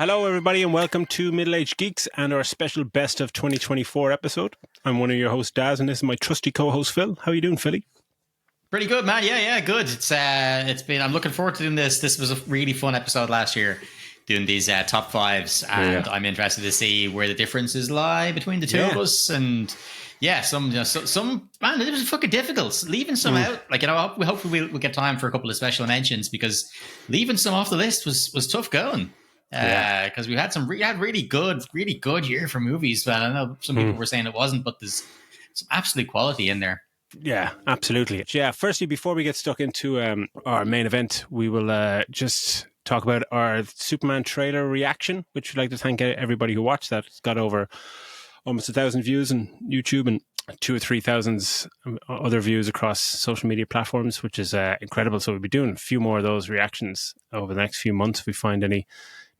Hello, everybody, and welcome to Middle Aged Geeks and our special Best of 2024 episode. I'm one of your hosts, Daz, and this is my trusty co-host, Phil. How are you doing, Philly? Pretty good, man. Yeah, good. It's been. I'm looking forward to doing this. This was a really fun episode last year, doing these top fives, and I'm interested to see where the differences lie between the two of us. And some man, it was fucking difficult leaving some out. Like, hopefully we'll get time for a couple of special mentions, because leaving some off the list was tough going. Because we had really good year for movies, but I know some people were saying it wasn't, but there's some absolute quality in there. Yeah, absolutely. Yeah, firstly, before we get stuck into our main event, we will just talk about our Superman trailer reaction, which we'd like to thank everybody who watched that. It's got over almost 1,000 views on YouTube and 2,000 or 3,000 other views across social media platforms, which is incredible. So we'll be doing a few more of those reactions over the next few months if we find any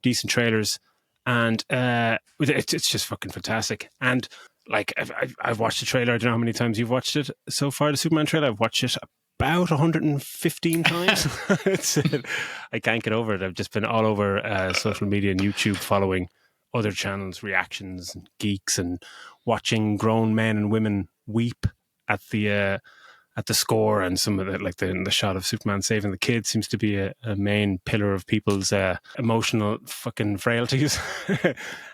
decent trailers. And it's just fucking fantastic. And like, I've watched the trailer. I don't know how many times you've watched it so far, the Superman trailer. I've watched it about 115 times. I can't get over it. I've just been all over social media and YouTube, following other channels, reactions, and geeks, and watching grown men and women weep at the score. And some of like the shot of Superman saving the kid seems to be a main pillar of people's emotional fucking frailties.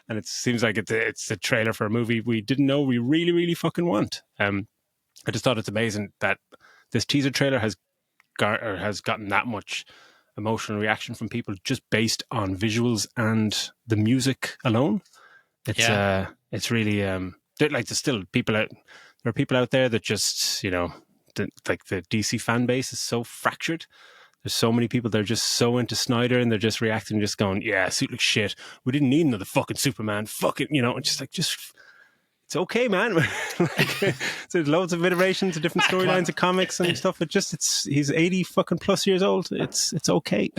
And it seems like it's a trailer for a movie we didn't know we really, really fucking want. I just thought it's amazing that this teaser trailer has gotten that much emotional reaction from people just based on visuals and the music alone. It's really like, there's still people out. There are people out there that just, like, the DC fan base is so fractured. There's so many people that are just so into Snyder, and they're just reacting, just going, yeah, suit looks shit. We didn't need another fucking Superman. Fuck it, it's okay, man. Like, there's loads of iterations of different storylines of comics and stuff. He's 80 fucking plus years old. It's okay.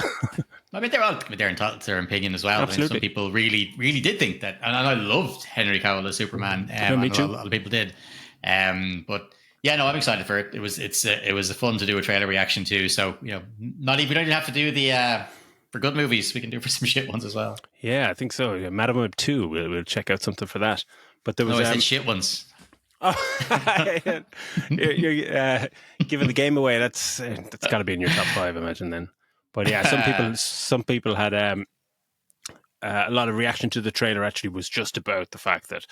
I mean, they're entitled to their opinion as well. Absolutely. I mean, some people really, really did think that, and I loved Henry Cavill as Superman. Me too. A lot of people did. But yeah, no, I'm excited for it. It was fun to do a trailer reaction too. So, we don't even have to do the for good movies. We can do it for some shit ones as well. Yeah, I think so. Yeah, Madam Web 2. We'll check out something for that. But there was I said shit ones. Oh, you're giving the game away. That's got to be in your top 5, I imagine. Then, but yeah, some people had a lot of reaction to the trailer. Actually, was just about the fact that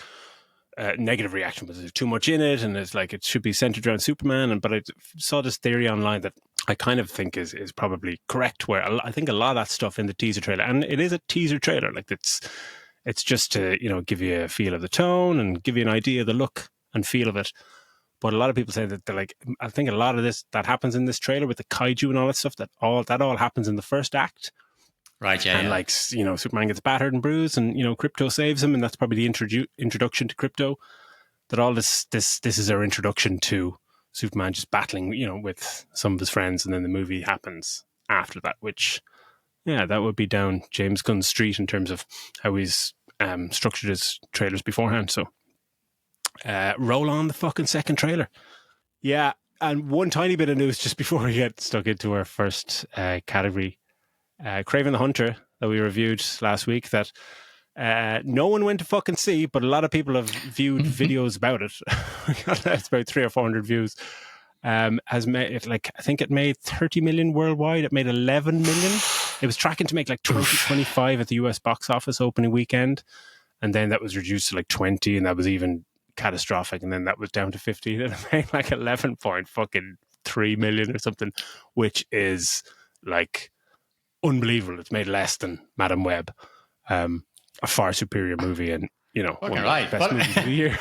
negative reaction was there's too much in it, and it's like it should be centered around Superman. But I saw this theory online that I kind of think is probably correct. Where I think a lot of that stuff in the teaser trailer, and it is a teaser trailer, like it's just to, give you a feel of the tone and give you an idea of the look and feel of it. But a lot of people say that I think a lot of this that happens in this trailer with the kaiju and all that stuff, that all happens in the first act. Right, yeah. And like, Superman gets battered and bruised, and, Krypto saves him, and that's probably the introduction to Krypto. That all this is our introduction to Superman just battling, with some of his friends, and then the movie happens after that, which, yeah, that would be down James Gunn's street in terms of how he's structured his trailers beforehand. So roll on the fucking second trailer. Yeah, and one tiny bit of news just before we get stuck into our first category. Kraven the Hunter, that we reviewed last week, that no one went to fucking see, but a lot of people have viewed videos about it. It's about 300 or 400 views. Has made it, like, I think it made 30 million worldwide. It made 11 million. It was tracking to make like 25 at the US box office opening weekend, and then that was reduced to like 20, and that was even catastrophic, and then that was down to 15, and it made like 11.3 million or something, which is like unbelievable. It's made less than Madam Web, a far superior movie, and one of the best movies of the year.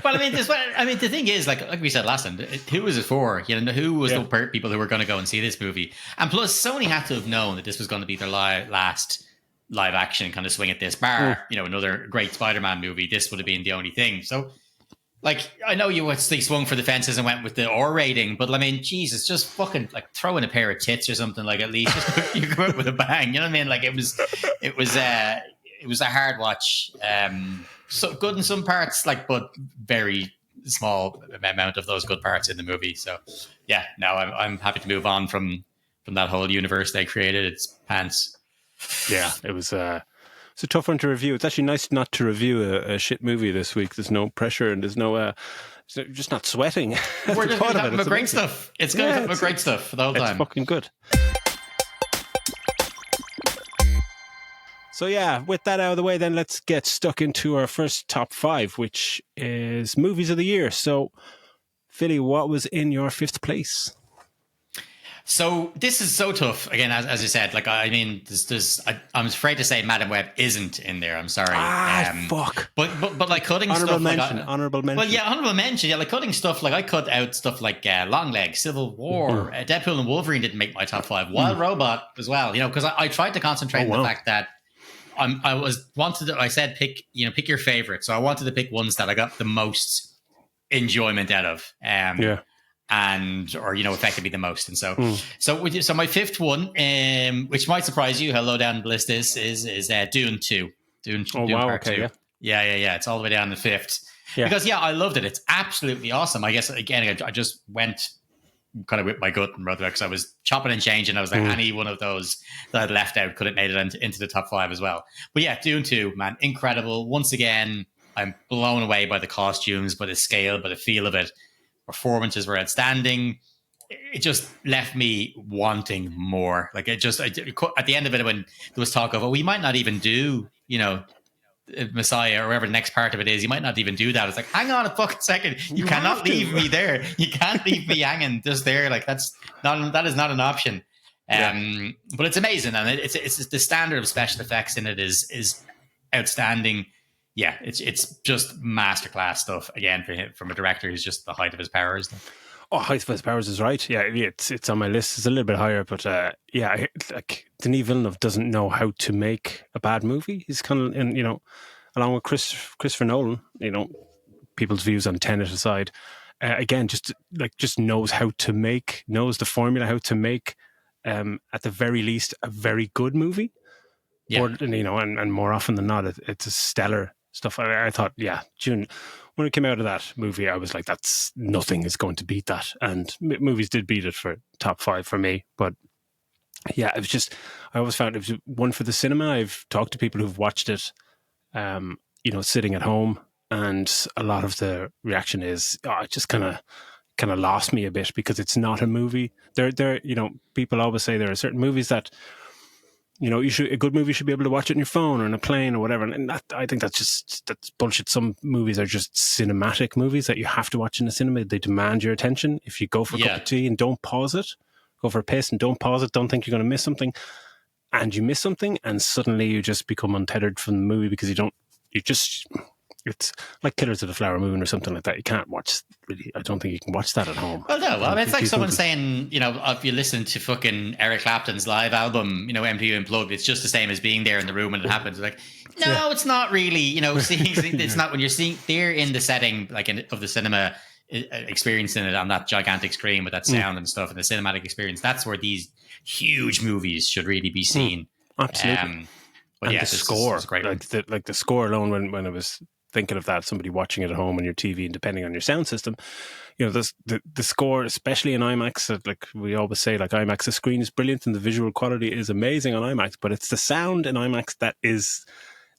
Well, the thing is, like we said last time, who was it for? Who was the people who were going to go and see this movie? And plus, Sony had to have known that this was going to be their last live action kind of swing at this bar. Another great Spider-Man movie. This would have been the only thing. So, like, I know they swung for the fences and went with the R rating, but I mean, Jesus, just fucking like throw in a pair of tits or something. Like, at least you come out with a bang. You know what I mean? Like, it was a hard watch. So good in some parts, but very small amount of those good parts in the movie. So yeah, no, I'm happy to move on from that whole universe they created. It's pants. Yeah, it was It's a tough one to review. It's actually nice not to review a shit movie this week. There's no pressure and there's no just not sweating. We're just talking about great stuff. It's going to be great stuff for the whole time. It's fucking good. So yeah, with that out of the way, then let's get stuck into our first top 5, which is movies of the year. So, Philly, what was in your 5th place? So this is so tough. Again, as you said, like I mean, I'm afraid to say Madam Web isn't in there. I'm sorry. Fuck. But like cutting honorable stuff. Honorable mention. Well, yeah, honorable mention. Yeah, like cutting stuff. Like I cut out stuff like Longlegs, Civil War, Deadpool and Wolverine didn't make my top 5. Wild Robot as well. You know, because I tried to concentrate on the fact that I said pick your favorite. So I wanted to pick ones that I got the most enjoyment out of. Effectively the most. And so my 5th one, which might surprise you how low down the list is Dune 2. Dune Part 2. Yeah. It's all the way down the 5th. Yeah. Because I loved it. It's absolutely awesome. I guess again, I just went kind of with my gut and wrote it because I was chopping and changing. I was like, any one of those that I'd left out could have made it into the top 5 as well. But yeah, Dune 2, man, incredible. Once again, I'm blown away by the costumes, by the scale, by the feel of it. Performances were outstanding. It just left me wanting more. Like at the end of it, when there was talk of, we might not even do, Messiah or whatever the next part of it is, you might not even do that. It's like, hang on a fucking second. You cannot leave me there. You can't leave me hanging just there. Like that is not an option. But it's amazing. And it's the standard of special effects in it is outstanding. Yeah, it's just masterclass stuff again for him, from a director who's just the height of his powers. Height of his powers is right. Yeah, it's on my list. It's a little bit higher, but like Denis Villeneuve doesn't know how to make a bad movie. He's kind of, and along with Christopher Nolan, people's views on Tenet aside, again, just knows the formula, how to make, at the very least, a very good movie. Yeah, and more often than not, it's a stellar stuff. I thought, June, when it came out of that movie, I was like, nothing is going to beat that. And movies did beat it for top 5 for me. But yeah, it was just, I always found it was one for the cinema. I've talked to people who've watched it, sitting at home, and a lot of the reaction is, it just kind of lost me a bit because it's not a movie. People always say there are certain movies that, a good movie should be able to watch it on your phone or on a plane or whatever. And I think that's bullshit. Some movies are just cinematic movies that you have to watch in the cinema. They demand your attention. If you go for a cup of tea and don't pause it, go for a piss and don't pause it, don't think you're going to miss something, and you miss something, and suddenly you just become untethered from the movie because it's like Killers of the Flower Moon or something like that. You can't watch, really. I don't think you can watch that at home. Well, no. Well, it's like someone saying, if you listen to fucking Eric Clapton's live album, MTV Unplugged, it's just the same as being there in the room when it happens. It's like, no, it's not really. It's not when you're seeing there in the setting, of the cinema, experiencing it on that gigantic screen with that sound and stuff, and the cinematic experience. That's where these huge movies should really be seen. Absolutely. But and the score, is great. Like the score alone, when I was thinking of that, somebody watching it at home on your TV, and depending on your sound system, the score, especially in IMAX, like we always say, like IMAX, the screen is brilliant and the visual quality is amazing on IMAX, but it's the sound in IMAX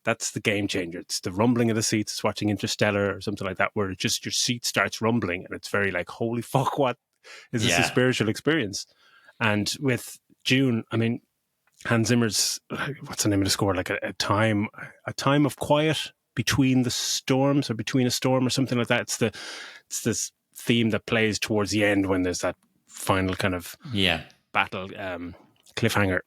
that's the game changer. It's the rumbling of the seats. It's watching Interstellar or something like that, where just your seat starts rumbling, and it's very like, holy fuck, what is this a spiritual experience? And with Dune, I mean, Hans Zimmer's, what's the name of the score? Like a time of quiet between the storms, or between a storm, or something like that. It's this theme that plays towards the end when there's that final kind of battle cliffhanger.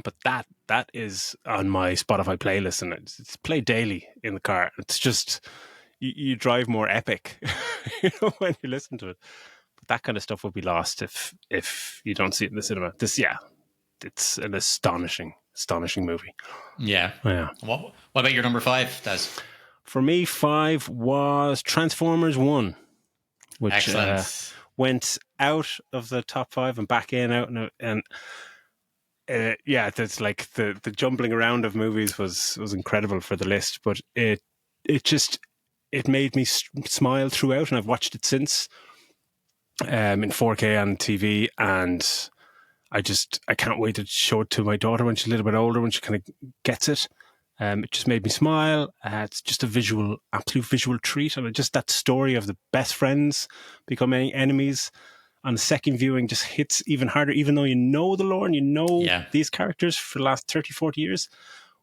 But that is on my Spotify playlist, and it's played daily in the car. It's just you drive more epic, when you listen to it. But that kind of stuff will be lost if you don't see it in the cinema. It's an astonishing movie. Yeah. What about your number 5, Des? For me, 5 was Transformers 1, which went out of the top 5 and back in, out and that's like the jumbling around of movies was incredible for the list, but it made me smile throughout, and I've watched it since in 4K on TV, and I can't wait to show it to my daughter when she's a little bit older, when she kind of gets it. It just made me smile. It's just a absolute visual treat. And just that story of the best friends becoming enemies on the second viewing just hits even harder, even though you know the lore and you know these characters for the last 30, 40 years.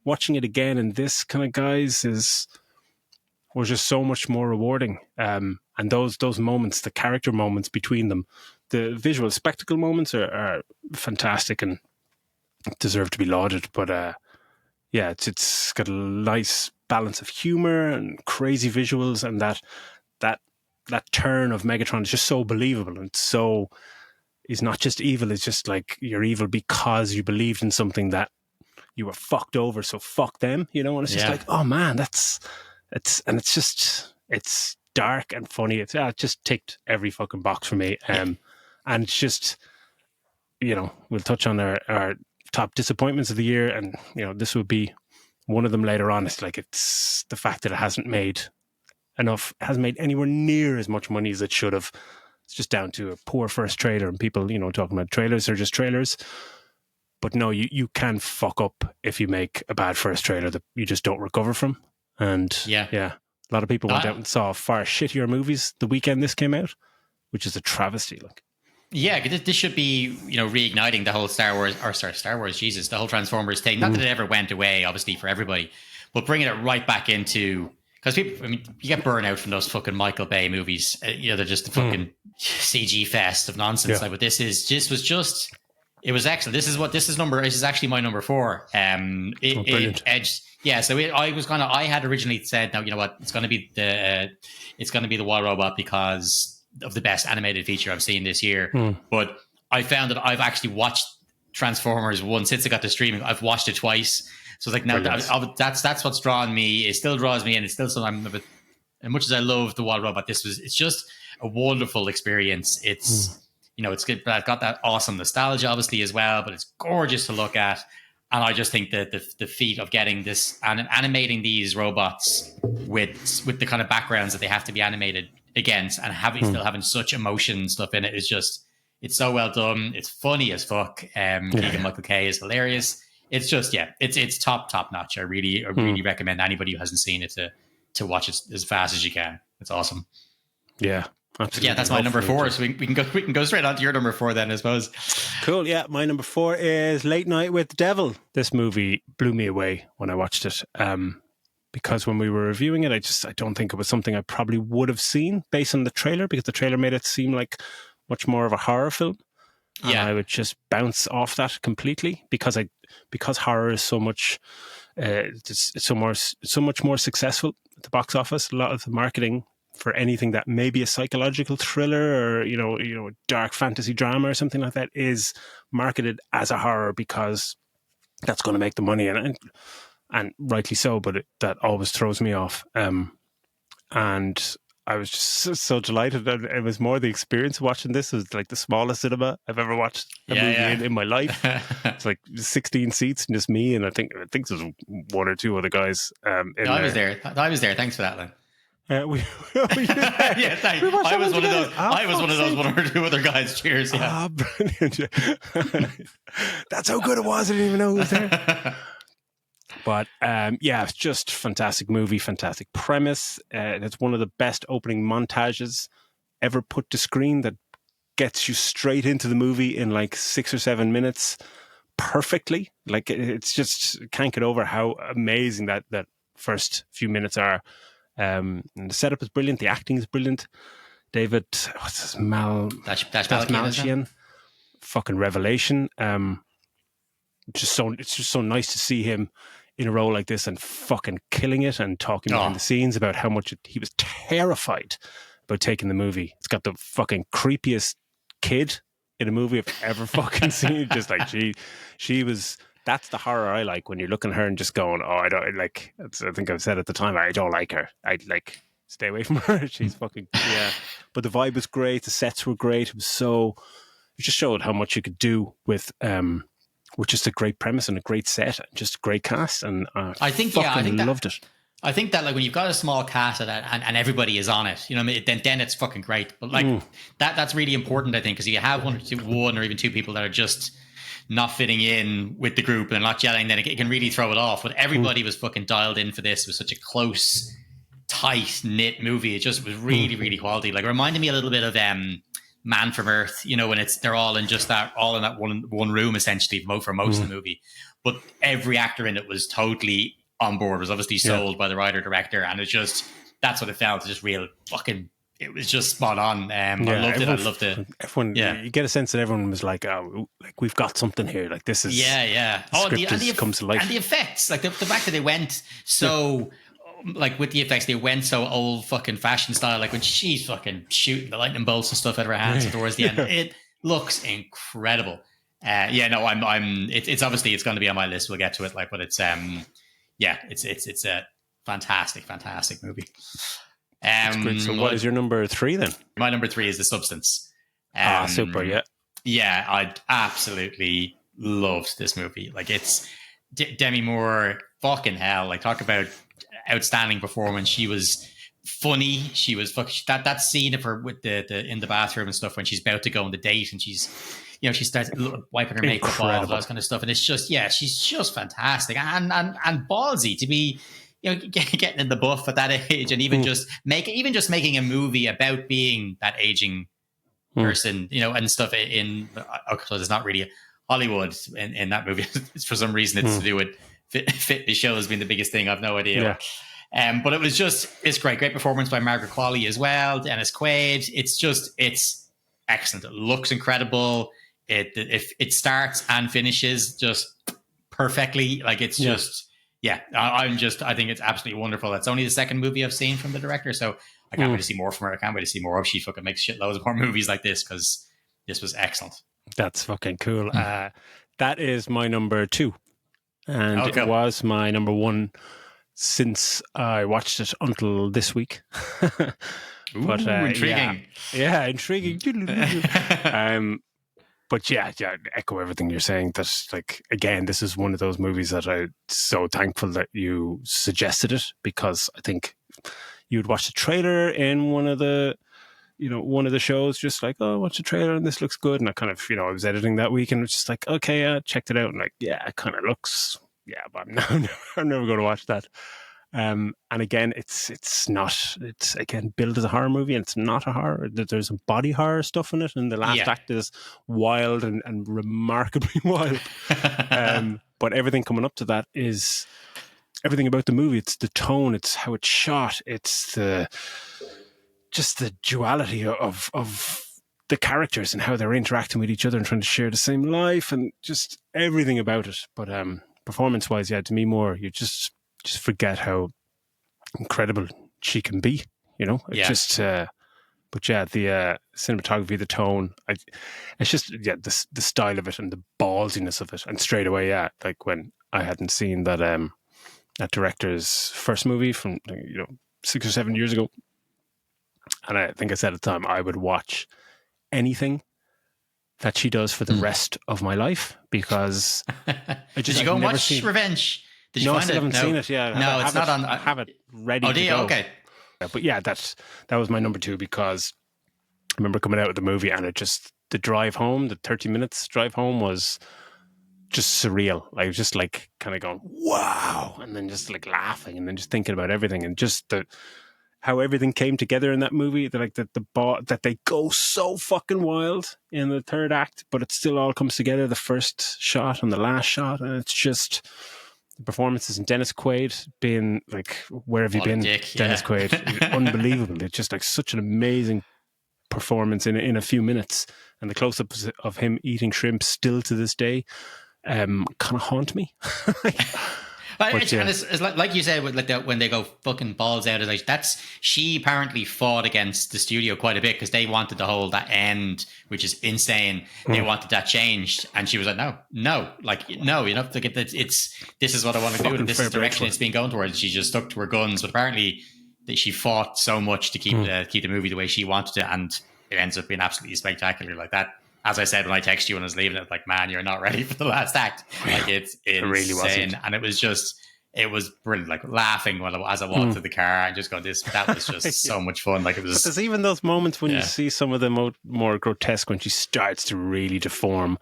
Watching it again in this kind of guise was just so much more rewarding. And those moments, the character moments between them, the visual spectacle moments are fantastic and deserve to be lauded. But it's got a nice balance of humor and crazy visuals, and that turn of Megatron is just so believable, and so he's not just evil. It's just like you're evil because you believed in something that you were fucked over. So fuck them, And it's just like, oh man, it's dark and funny. It just ticked every fucking box for me. And it's just, we'll touch on our top disappointments of the year, and this would be one of them later on. It's the fact that it hasn't made anywhere near as much money as it should have. It's just down to a poor first trailer, and people talking about trailers are just trailers. But no, you can fuck up if you make a bad first trailer that you just don't recover from. And a lot of people went out and saw far shittier movies the weekend this came out, which is a travesty. Yeah, this should be, reigniting the whole Star Wars, the whole Transformers thing. Not that it ever went away, obviously, for everybody, but bringing it right back into, because people, you get burnout from those fucking Michael Bay movies. They're just the fucking CG fest of nonsense. Yeah. But it was excellent. This is actually my number 4. It edged. Yeah, so I had originally said, no, you know what, it's going to be the Wall Robot because of the best animated feature I've seen this year. But I found that I've actually watched Transformers once since it got to streaming. I've watched it twice. So it's like, now that's what's drawn me. It still draws me in. It's still something of it. As much as I love the Wall Robot, it's just a wonderful experience. It's, it's good, but I've got that awesome nostalgia obviously as well, but it's gorgeous to look at. And I just think that the feat of getting this and animating these robots with the kind of backgrounds that they have to be animated against, and still having such emotion stuff in it is just, it's so well done. It's funny as fuck. Keegan-Michael Kay is hilarious. It's just, it's top notch. I really recommend anybody who hasn't seen it to watch it as fast as you can. It's awesome. Yeah. Absolutely. Yeah, that's my number 4. So we can go straight on to your number 4 then, I suppose. Cool. Yeah, my number 4 is Late Night with the Devil. This movie blew me away when I watched it. Because when we were reviewing it, I don't think it was something I probably would have seen based on the trailer, because the trailer made it seem like much more of a horror film. Yeah, and I would just bounce off that completely because horror is so much, it's so much more successful at the box office. A lot of the marketing for anything that may be a psychological thriller or a dark fantasy drama or something like that is marketed as a horror because that's going to make the money, and rightly so. But that always throws me off. And I was just so delighted that it was more the experience of watching this. It was like the smallest cinema I've ever watched a movie in my life. It's like 16 seats and just me, and I think there's one or two other guys. I was there. Thanks for that, Len. I was one of those. I was one of those one or two other guys. Cheers. Yeah. Brilliant. That's how good it was. I didn't even know who was there. But it's just fantastic movie, fantastic premise. It's one of the best opening montages ever put to screen that gets you straight into the movie in like 6 or 7 minutes perfectly. Like it's just, can't get over how amazing that first few minutes are. And the setup is brilliant. The acting is brilliant. David, what's his Malchian, fucking revelation. It's just so nice to see him in a role like this and fucking killing it, and talking behind the scenes about how much he was terrified about taking the movie. It's got the fucking creepiest kid in a movie I've ever fucking seen. Just like she was. That's the horror I like, when you're looking at her and just going, oh, I don't like. I think I've said at the time, I don't like her. I'd like stay away from her. She's fucking But the vibe was great. The sets were great. It just showed how much you could do with just a great premise and a great set and just a great cast. And I think loved it. I think that like when you've got a small cast and everybody is on it, then it's fucking great. But like that's really important, I think, because you have one or even two people that are just not fitting in with the group and not gelling, then it can really throw it off. But everybody was fucking dialed in for this. It was such a close, tight knit movie. It just was really, really quality. Like, it reminded me a little bit of Man from Earth, you know, when they're all in that one room essentially for most of the movie. But every actor in it was totally on board, was obviously sold by the writer director, and that's what it felt. Just real fucking. It was just spot on. I loved it. I loved it. Everyone, you get a sense that everyone was like, "Oh, like we've got something here. Like this is Oh, and the comes to life, and the effects, like the fact that they went so, like with the effects, they went so old fucking fashion style. Like when she's fucking shooting the lightning bolts and stuff out of her hands towards the end, it looks incredible. It's obviously it's going to be on my list. We'll get to it, like, but it's it's a fantastic movie. So what is your number 3 then? My number 3 is The Substance. Super, yeah. I absolutely loved this movie. Like, it's Demi Moore. Fucking hell! Like, talk about outstanding performance. She was funny. She was that scene of her with the in the bathroom and stuff when she's about to go on the date and she starts wiping her makeup off, all that kind of stuff. And it's just, she's just fantastic and ballsy to be, getting in the buff at that age, and even just making a movie about being that aging person, and stuff. So there's not really Hollywood in that movie. For some reason, it's to do with fitness shows being the biggest thing. I've no idea. Yeah. But it's great performance by Margaret Qualley as well, Dennis Quaid. It's excellent. It looks incredible. It starts and finishes just perfectly. Like, it's just. Yeah, I think it's absolutely wonderful. It's only the second movie I've seen from the director, so I can't wait to see more from her. I can't wait to see more of. She fucking makes shitloads of more movies like this, because this was excellent. That's fucking cool. That is my number 2, and it was my number 1 since I watched it until this week. But intriguing. Yeah, intriguing. But I echo everything you're saying. That, like, again, this is one of those movies that I'm so thankful that you suggested it, because I think you'd watch the trailer in one of the shows, just like, oh, watch the trailer and this looks good. And I kind of, I was editing that week and it was just like, okay, I checked it out and like, it kind of looks, but I'm never going to watch that. And again, it's again billed as a horror movie, and it's not a horror. There's some body horror stuff in it, and the last act is wild and remarkably wild. But everything coming up to that is everything about the movie. It's the tone, it's how it's shot, it's just the duality of the characters and how they're interacting with each other and trying to share the same life, and just everything about it. But performance-wise, to me, more you just forget how incredible she can be, Just, but the cinematography, the tone, it's just the style of it and the ballsiness of it, and straight away, like when I hadn't seen that that director's first movie from 6 or 7 years ago, and I think I said at the time I would watch anything that she does for the rest of my life, because did you go and watch Revenge? Did you find I haven't seen it. No, it's not on. I have it ready to go. Okay. But that was my number 2, because I remember coming out of the movie and the drive home, the 30 minutes drive home was just surreal. Like, just like kind of going, wow, and then just like laughing, and then just thinking about everything, and just how everything came together in that movie. That they go so fucking wild in the third act, but it still all comes together. The first shot and the last shot, and it's just. Performances, and Dennis Quaid being like, where have you been, Dennis Quaid? Unbelievable. It's just like such an amazing performance in a few minutes, and the close-ups of him eating shrimp still to this day kind of haunt me. It's like you said, with when they go fucking balls out, it's like she apparently fought against the studio quite a bit, because they wanted to hold that end, which is insane. They wanted that changed, and she was like, no, you have to get that. This is what I want to do, and this is the direction it's been going towards. She just stuck to her guns, but apparently she fought so much to keep the movie the way she wanted it, and it ends up being absolutely spectacular like that. As I said when I texted you when I was leaving, it like, man, you're not ready for the last act. Like, it's insane. It really wasn't. And it was brilliant. Like, laughing as I walked through the car and just going, that was just so much fun. Like, it was. But there's even those moments when you see some of the more grotesque, when she starts to really deform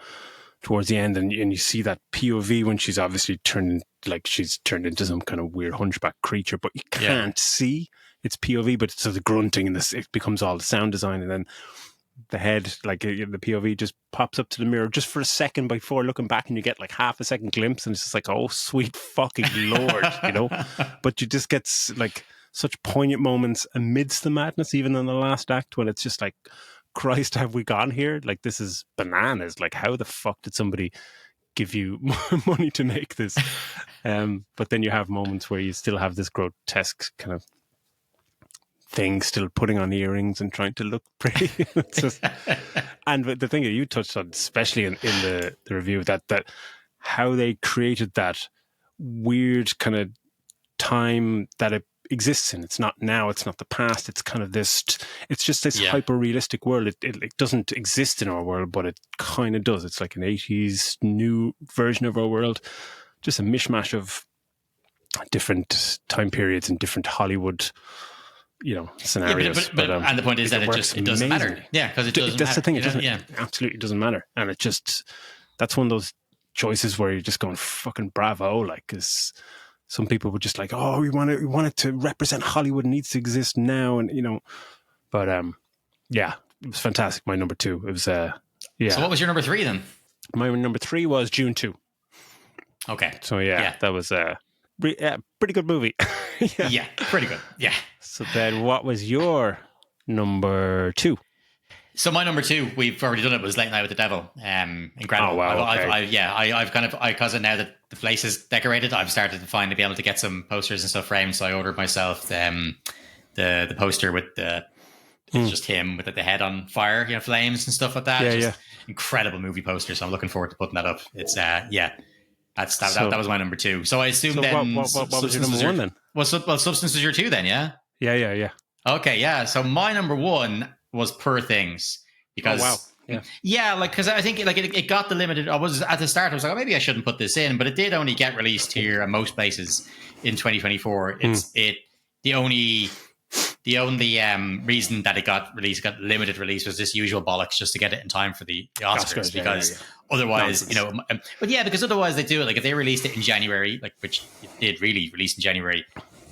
towards the end, and you see that POV when she's obviously turned into some kind of weird hunchback creature, but you can't see it's POV, but it's the grunting and it becomes all the sound design, and then the head, like the POV, just pops up to the mirror just for a second before looking back, and you get like half a second glimpse, and it's just like, oh sweet fucking lord, you know. But you just get like such poignant moments amidst the madness, even in the last act, when it's just like, Christ, have we gone here? Like, this is bananas. Like, how the fuck did somebody give you money to make this? But then you have moments where you still have this grotesque kind of thing, still putting on earrings and trying to look pretty. It's just, and the thing that you touched on, especially in the review, that how they created that weird kind of time that it exists in. It's not now, it's not the past, it's kind of this, it's just this hyper realistic world. It doesn't exist in our world, but it kind of does. It's like an 80s new version of our world, just a mishmash of different time periods and different Hollywood, you know, scenarios. But and the point is that it doesn't matter. Yeah, because it doesn't. That's matter. The thing. It absolutely doesn't matter, and that's one of those choices where you're just going fucking bravo, like, because some people were just like, oh, we want it to represent Hollywood, needs to exist now, and you know, but yeah, it was fantastic. My number 2, it was So what was your number 3 then? My number 3 was June 2. Okay. So that was pretty good movie. Yeah, pretty good. Yeah. So then, what was your number 2? So my number 2, we've already done it, was Late Night with the Devil. Incredible. Oh, wow. Okay. Because now that the place is decorated, I've started to finally be able to get some posters and stuff framed. So I ordered myself the poster with it's just him with the head on fire, you know, flames and stuff like that. Incredible movie poster. So I'm looking forward to putting that up. It's that was my number 2. So I assume then what was your number 1 then? Well, Substance was your 2 then, yeah? Yeah. Okay, yeah. So my number 1 was Poor Things, because because I think it got the limited. I was at the start, I was like, oh, maybe I shouldn't put this in, but it did only get released here and most places in 2024. The only reason that it got limited release, was this usual bollocks just to get it in time for the Oscars, because otherwise, you know, because otherwise they do it, like if they released it in January, like, which it did really release in January,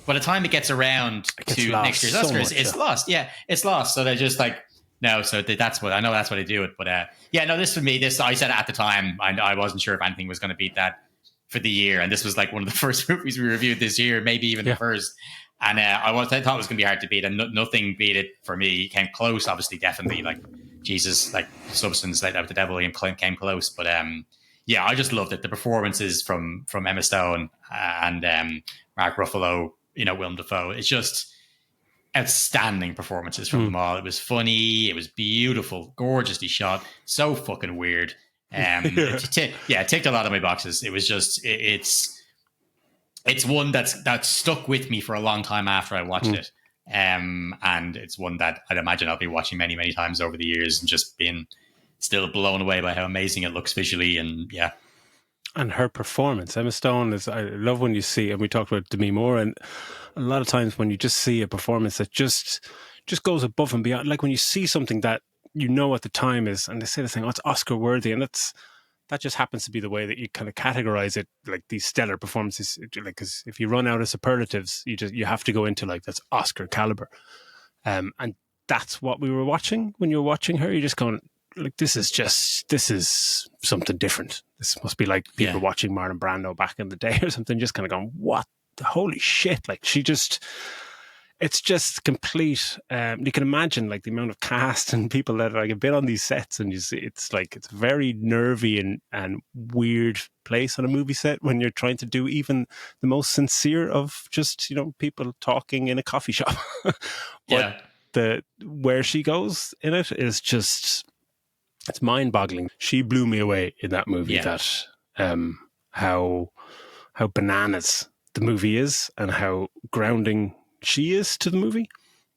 by the time it gets around to next year's Oscars, it's lost. Yeah, it's lost. So they're just like, no. So that's what they do it. But this for me, I said at the time, I wasn't sure if anything was going to beat that for the year, and this was like one of the first movies we reviewed this year, maybe even the first. And I thought it was going to be hard to beat, and nothing beat it for me. It came close, obviously, definitely. Like, Jesus, like Substance, Late Night with the Devil, came close. But I just loved it. The performances from Emma Stone and Mark Ruffalo, you know, Willem Dafoe. It's just outstanding performances from them all. It was funny. It was beautiful, gorgeously shot. So fucking weird. It ticked a lot of my boxes. It was just it's one that stuck with me for a long time after I watched it. And it's one that I'd imagine I'll be watching many, many times over the years, and just being still blown away by how amazing it looks visually. And her performance, Emma Stone, I love when you see, and we talked about Demi Moore, and a lot of times when you just see a performance that just goes above and beyond, like when you see something that you know at the time is, and they say the thing, oh, it's Oscar worthy, and that just happens to be the way that you kind of categorize it, like these stellar performances. Like, because if you run out of superlatives, you have to go into like, that's Oscar caliber, and that's what we were watching when you were watching her. You're just going like, this is something different. This must be like people watching Marlon Brando back in the day or something, just kind of going, what the holy shit? Like, it's just complete. You can imagine like the amount of cast and people that like have been on these sets, and you see, it's like, it's a very nervy and weird place on a movie set when you're trying to do even the most sincere of just, you know, people talking in a coffee shop. But where she goes in it is just, it's mind-boggling. She blew me away in that movie. That how bananas the movie is, and how grounding she is to the movie.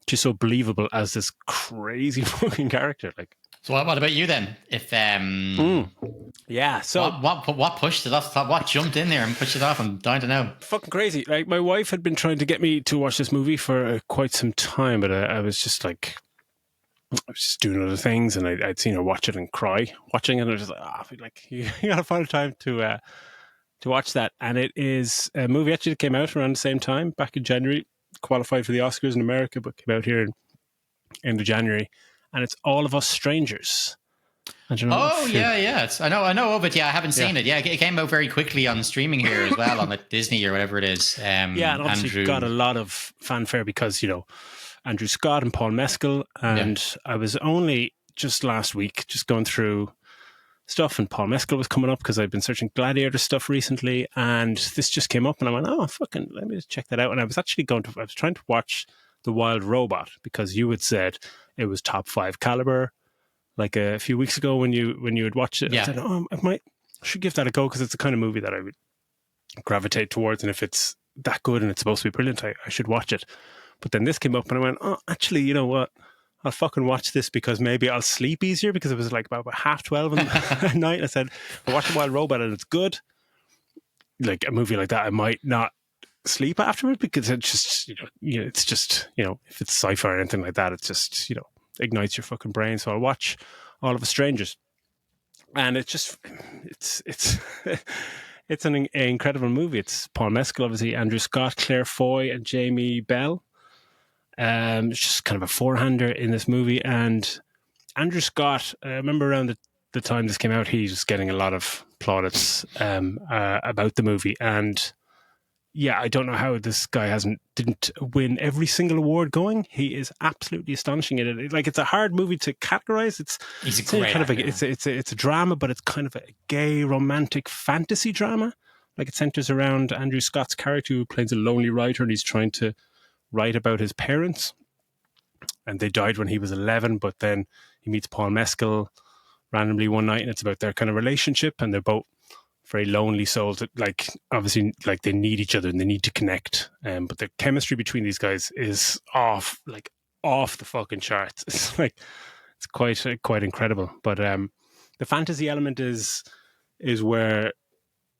She's so believable as this crazy fucking character. Like, so what about you then? If so what pushed it off? What jumped in there and pushed it off? I'm dying to know. Fucking crazy. Like, my wife had been trying to get me to watch this movie for quite some time, but I was just like, I was just doing other things, and I'd seen her watch it and cry watching it. And I was just like, like you got to find time to watch that. And it is a movie actually that came out around the same time, back in January, qualified for the Oscars in America, but came out here in end of January. And it's All of Us Strangers. I don't know. Oh yeah. I know of it. Yeah, I haven't seen it. Yeah, it came out very quickly on streaming here as well, on like Disney or whatever it is. Yeah, and obviously got a lot of fanfare because, Andrew Scott and Paul Mescal. And I was only just last week just going through stuff, and Paul Mescal was coming up because I've been searching Gladiator stuff recently, and this just came up, and I went, oh, fucking, let me just check that out. And I was actually I was trying to watch The Wild Robot because you had said it was top 5 caliber like a few weeks ago when you had watched it. I said, I should give that a go because it's the kind of movie that I would gravitate towards, and if it's that good and it's supposed to be brilliant, I should watch it. But then this came up, and I went, oh, actually, you know what? I'll fucking watch this because maybe I'll sleep easier, because it was like about 12:30 at night. I said, I watched The Wild Robot and it's good. Like a movie like that, I might not sleep afterward because it's just, it's just, if it's sci-fi or anything like that, it's just, ignites your fucking brain. So I'll watch All of Us Strangers. And it's just, it's an incredible movie. It's Paul Mescal, obviously, Andrew Scott, Claire Foy, and Jamie Bell. It's just kind of a four-hander in this movie. And Andrew Scott, I remember around the time this came out, he was getting a lot of plaudits about the movie. And yeah, I don't know how this guy didn't win every single award going. He is absolutely astonishing at it. Like, it's a hard movie to categorize. He's a great actor. It's a drama, but it's kind of a gay romantic fantasy drama. Like, it centers around Andrew Scott's character, who plays a lonely writer, and he's trying to write about his parents. And they died when he was 11, but then he meets Paul Mescal randomly one night, and it's about their kind of relationship, and they're both very lonely souls that, like, obviously, like, they need each other and they need to connect. But the chemistry between these guys is off the fucking charts. It's like, it's quite incredible. But the fantasy element is where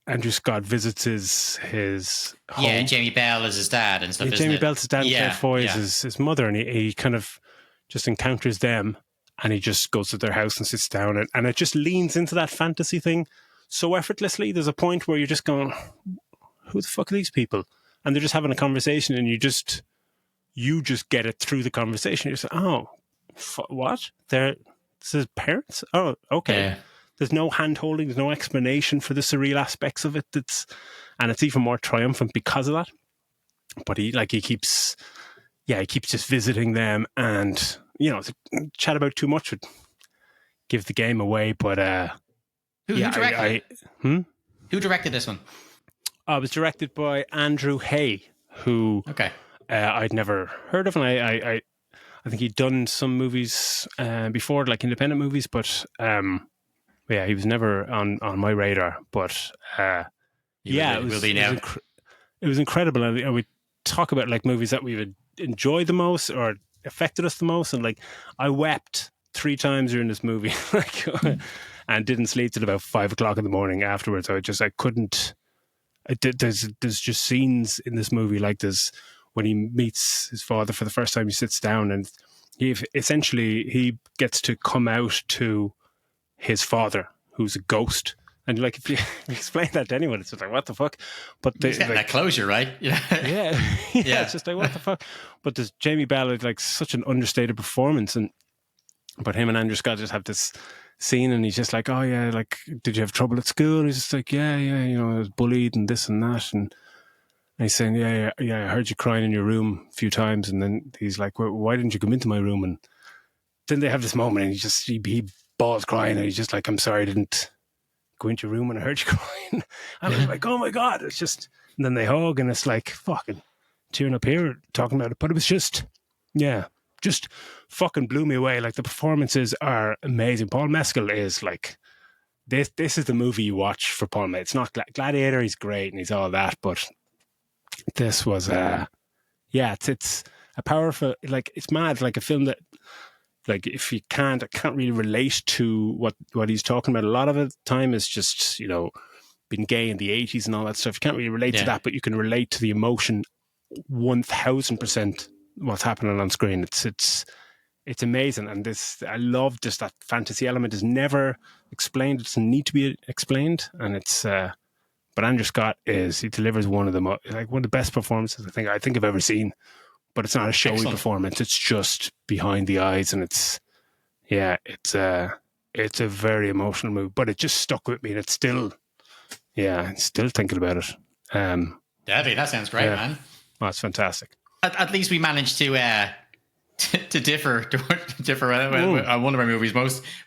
Andrew Scott visits his home. Yeah, Jamie Bell is his dad and stuff. Yeah, Jamie Bell's his dad, and Claire Foy is his mother, and he kind of just encounters them, and he just goes to their house and sits down, and it just leans into that fantasy thing so effortlessly. There's a point where you're just going, who the fuck are these people? And they're just having a conversation, and you just get it through the conversation. You're just like, oh, what? This is parents? Oh, okay. Yeah. There's no hand-holding, there's no explanation for the surreal aspects of it. And it's even more triumphant because of that. But he keeps just visiting them, and to chat about too much would give the game away. But who directed it? Who directed this one? It was directed by Andrew Hay, who I'd never heard of, and I think he'd done some movies before, like independent movies, but he was never on my radar. But it was incredible. And we talk about like movies that we've enjoyed the most or affected us the most, and like I wept 3 times during this movie, and didn't sleep till about 5 o'clock in the morning afterwards. I couldn't. There's just scenes in this movie like this when he meets his father for the first time. He sits down, and he gets to come out to his father, who's a ghost. And like, if you explain that to anyone, it's just like, what the fuck? But that closure, right? Yeah. It's just like, what the fuck? But there's Jamie Bell is like such an understated performance, but him and Andrew Scott just have this scene, and he's just like, oh yeah, like, did you have trouble at school? And he's just like, yeah, I was bullied and this and that, and he's saying, yeah, I heard you crying in your room a few times, and then he's like, well, why didn't you come into my room? And then they have this moment, and he balls crying, and he's just like, I'm sorry I didn't go into your room when I heard you crying. And I was like, oh my God, it's just, and then they hug, and it's like, fucking tearing up here talking about it. But it was just fucking blew me away. Like, the performances are amazing. Paul Mescal is like, this is the movie you watch for Paul Mescal. It's not Gladiator, he's great and he's all that, but this was it's a powerful, like, it's mad, like a film that, like, if you I can't really relate to what he's talking about. A lot of the time is just, being gay in the 80s and all that stuff. You can't really relate to that, but you can relate to the emotion 1000% what's happening on screen. It's it's amazing. And I love just that fantasy element is never explained. It doesn't need to be explained. And it's, but Andrew Scott he delivers one of the best performances I think I've ever seen. But it's not a showy performance. It's just behind the eyes, and it's a very emotional move. But it just stuck with me, and it's still, still thinking about it. Debbie, that sounds great, man. Oh, it's fantastic. At least we managed to differ on one of our movies.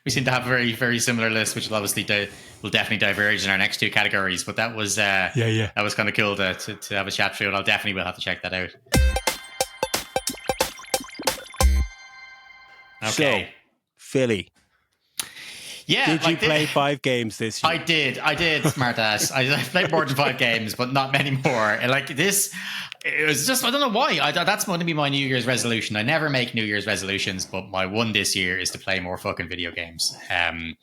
We seem to have a very, very similar list, which will obviously will definitely diverge in our next two categories. But that was that was kind of cool to have a chat through, and I'll definitely will have to check that out. Okay, so, Philly. Yeah, did you play 5 games this year? I did, smartass. I played more than 5 games, but not many more. And like this, it was just, I don't know why. That's going to be my New Year's resolution. I never make New Year's resolutions, but my one this year is to play more fucking video games. Again,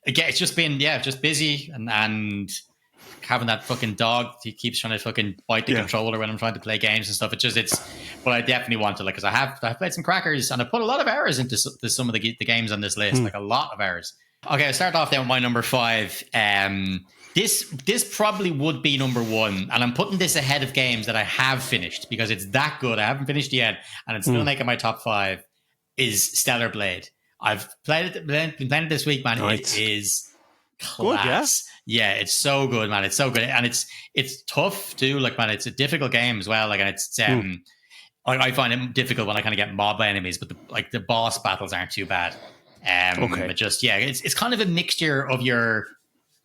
it's just been, just busy and having that fucking dog. He keeps trying to fucking bite the controller when I'm trying to play games and stuff. But I definitely want to, because I've played some crackers and I put a lot of hours into some of the games on this list, like a lot of hours. Okay, I'll start off then with my number 5. This probably would be number 1, and I'm putting this ahead of games that I have finished because it's that good. I haven't finished yet, and it's still making my top 5. Is Stellar Blade. I've been playing it this week, man. Nice. It is class. Good, yeah, it's so good, man. It's so good, and it's tough too. Like, man, it's a difficult game as well. Like, and it's I find it difficult when I kind of get mobbed by enemies, but the boss battles aren't too bad. But just it's kind of a mixture of your,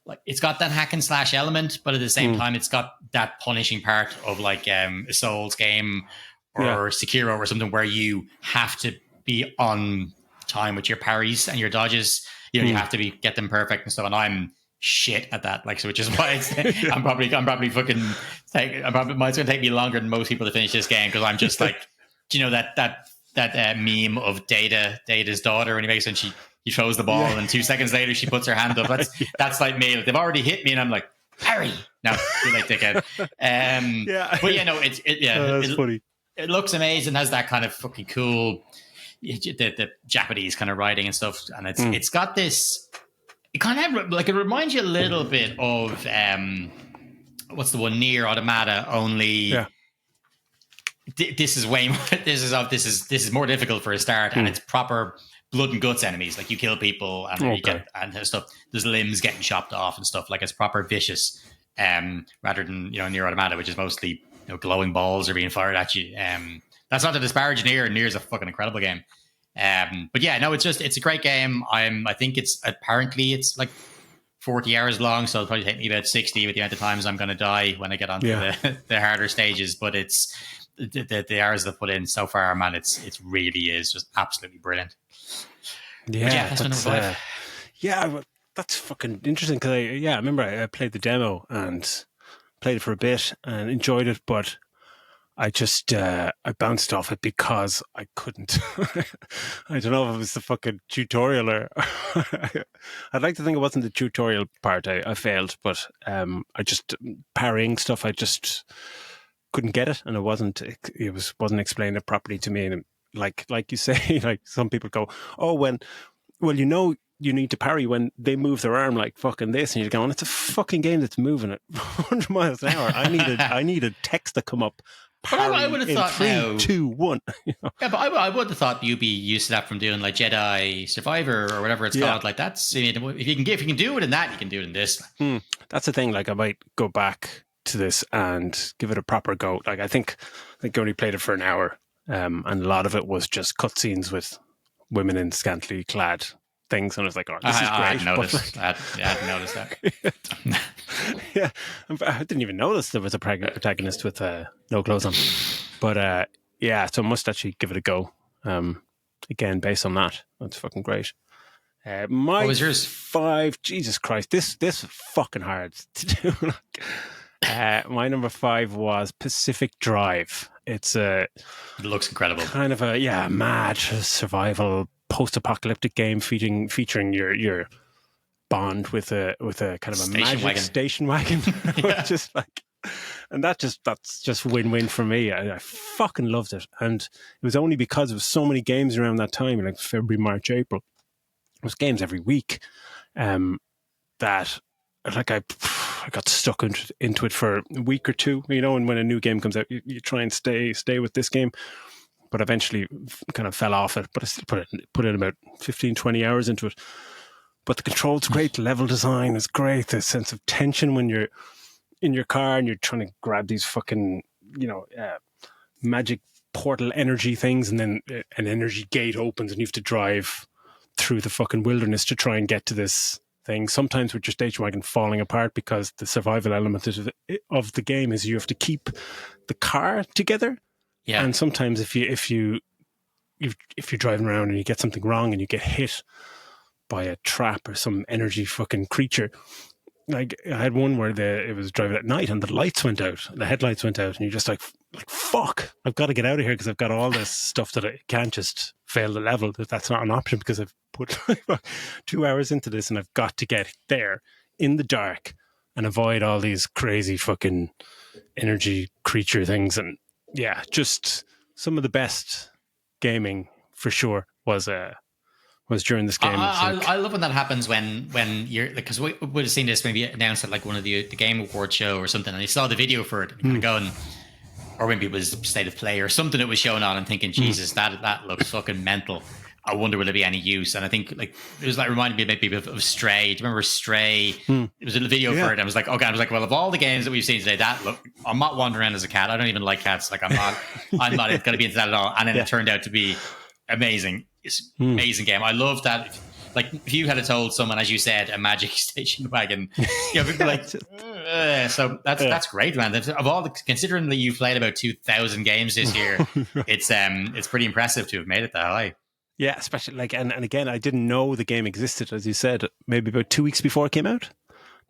like, it's got that hack and slash element, but at the same time it's got that punishing part of like a Souls game or Sekiro or something where you have to be on time with your parries and your dodges. You know, you have to get them perfect and stuff. And I'm shit at that, like, so which is why I'm probably fucking it's going to take me longer than most people to finish this game because I'm just like, you know, that meme of Data's daughter when he throws the ball and 2 seconds later she puts her hand up. That's like me. Like, they've already hit me and I'm like, parry. No, too late, dickhead. But it's funny. It looks amazing. Has that kind of fucking cool, the Japanese kind of writing and stuff, and it's got this. It kind of like, it reminds you a little bit of what's the one, Nier Automata, only. Yeah. This is way more. This is more difficult for a start, and it's proper blood and guts enemies. Like, you kill people and you get and stuff. There's limbs getting chopped off and stuff. Like, it's proper vicious, rather than, you know, Nier Automata, which is mostly, you know, glowing balls are being fired at you. That's not to disparage Nier. Nier's a fucking incredible game. But yeah, no, it's a great game. I think it's like 40 hours long, so it'll probably take me about 60 with the amount of times I'm going to die when I get onto the harder stages. But it's the hours they've put in so far, man. It really is just absolutely brilliant. Yeah, that's my number 5. That's fucking interesting because I remember I played the demo and played it for a bit and enjoyed it, but I just I bounced off it because I couldn't. I don't know if it was the fucking tutorial or I'd like to think it wasn't the tutorial part. I failed, but I just parrying stuff. I just couldn't get it, and it wasn't explained properly to me. And like you say, like, some people go, you know, you need to parry when they move their arm like fucking this, and you're going, it's a fucking game that's moving at 100 miles an hour. I needed text to come up. But I would have thought 3, 2, 1. You know? Yeah, but I would have thought you'd be used to that from doing like Jedi Survivor or whatever it's called. Like, that's, if you can do it in that, you can do it in this. That's the thing. Like, I might go back to this and give it a proper go. Like, I think I only played it for an hour, and a lot of it was just cutscenes with women in scantily clad things, and I was like, oh, this is great. I hadn't noticed that. Yeah, I didn't even notice there was a protagonist with no clothes on. But so I must actually give it a go. Again, based on that, that's fucking great. What was yours? 5. Jesus Christ, this is fucking hard to do. My number 5 was Pacific Drive. It looks incredible. Kind of a mad survival post-apocalyptic game featuring your bond with a kind of a magic station wagon. Just like, And that's just win-win for me. I fucking loved it. And it was only because there was so many games around that time, like February, March, April. There was games every week that like I got stuck into it for a week or two, and when a new game comes out, you try and stay with this game. But eventually kind of fell off it. But I still put in about 15, 20 hours into it. But the controls great, the level design is great, the sense of tension when you're in your car and you're trying to grab these fucking, magic portal energy things, and then an energy gate opens and you have to drive through the fucking wilderness to try and get to this thing. Sometimes with your station wagon falling apart because the survival element of the game is you have to keep the car together. Yeah. And sometimes if you're driving around and you get something wrong and you get hit by a trap or some energy fucking creature. Like I had one where it was driving at night and the lights went out, the headlights went out, and you're just like fuck, I've got to get out of here because I've got all this stuff that I can't just fail the level. That's not an option because I've put 2 hours into this and I've got to get there in the dark and avoid all these crazy fucking energy creature things. And yeah, just some of the best gaming for sure was during this game. I love when that happens when you're, because we would have seen this maybe announced at like one of the Game Award show or something, and you saw the video for it and going, or maybe it was State of Play or something that was shown on, and thinking, Jesus, that looks fucking mental. I wonder will it be any use? And I think like it was like reminding me maybe of Stray. Do you remember Stray? It was in the video for it. And I was like, okay. I was like, well, of all the games that we've seen today, I'm not wandering around as a cat. I don't even like cats. Like I'm not going to be into that at all. And then it turned out to be amazing. It's an amazing game. I love that. Like if you had told someone, as you said, a magic station wagon, like, so that's great, man. Of all considering that you've played about 2,000 games this year, it's pretty impressive to have made it that high. Yeah, especially like, and again, I didn't know the game existed, as you said, maybe about 2 weeks before it came out.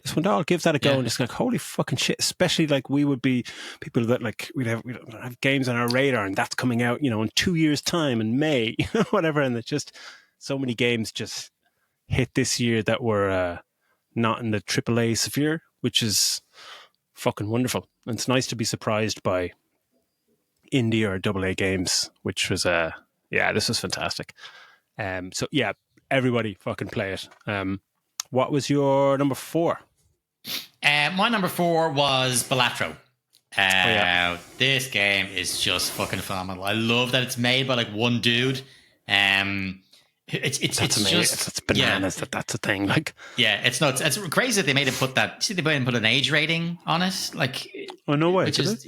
Just went, I'll give that a go, and just like, holy fucking shit. Especially like we would be people that like we'd have games on our radar, and that's coming out, in 2 years' time in May, whatever. And it's just so many games just hit this year that were not in the AAA sphere, which is fucking wonderful. And it's nice to be surprised by indie or AA games, which was this was fantastic. So yeah, everybody fucking play it. What was your number 4? My number 4 was Balatro. This game is just fucking phenomenal. I love that it's made by like one dude. It's bananas that's a thing. Like, yeah, it's nuts. It's crazy that they made him put that. See, they made him put an age rating on it. Like, oh no way, which is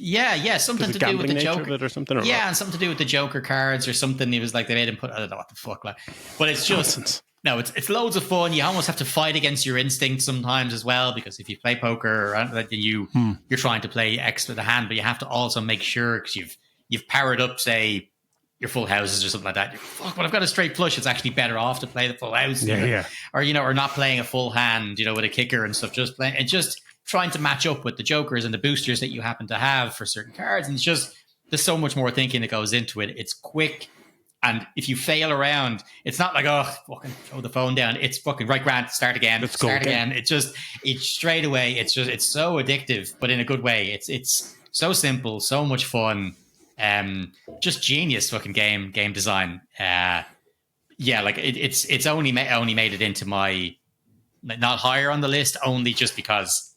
something to do with the Joker or something. Or and something to do with the Joker cards or something. He was like, they made him put. I don't know what the fuck, like, but it's just nonsense. No, it's loads of fun. You almost have to fight against your instincts sometimes as well, because if you play poker, you're trying to play extra the hand, but you have to also make sure because you've powered up, say, your full houses or something like that. You're, fuck, but I've got a straight flush. It's actually better off to play the full house, or not playing a full hand, with a kicker and stuff. Just trying to match up with the jokers and the boosters that you happen to have for certain cards, and there's so much more thinking that goes into it. It's quick. And if you fail around, it's not like, oh, fucking throw the phone down. It's fucking right, Grant, start again. Let's start again. It's straight away. It's so addictive, but in a good way. It's so simple, so much fun. Just genius fucking game design. It's only made it into my not higher on the list, only just because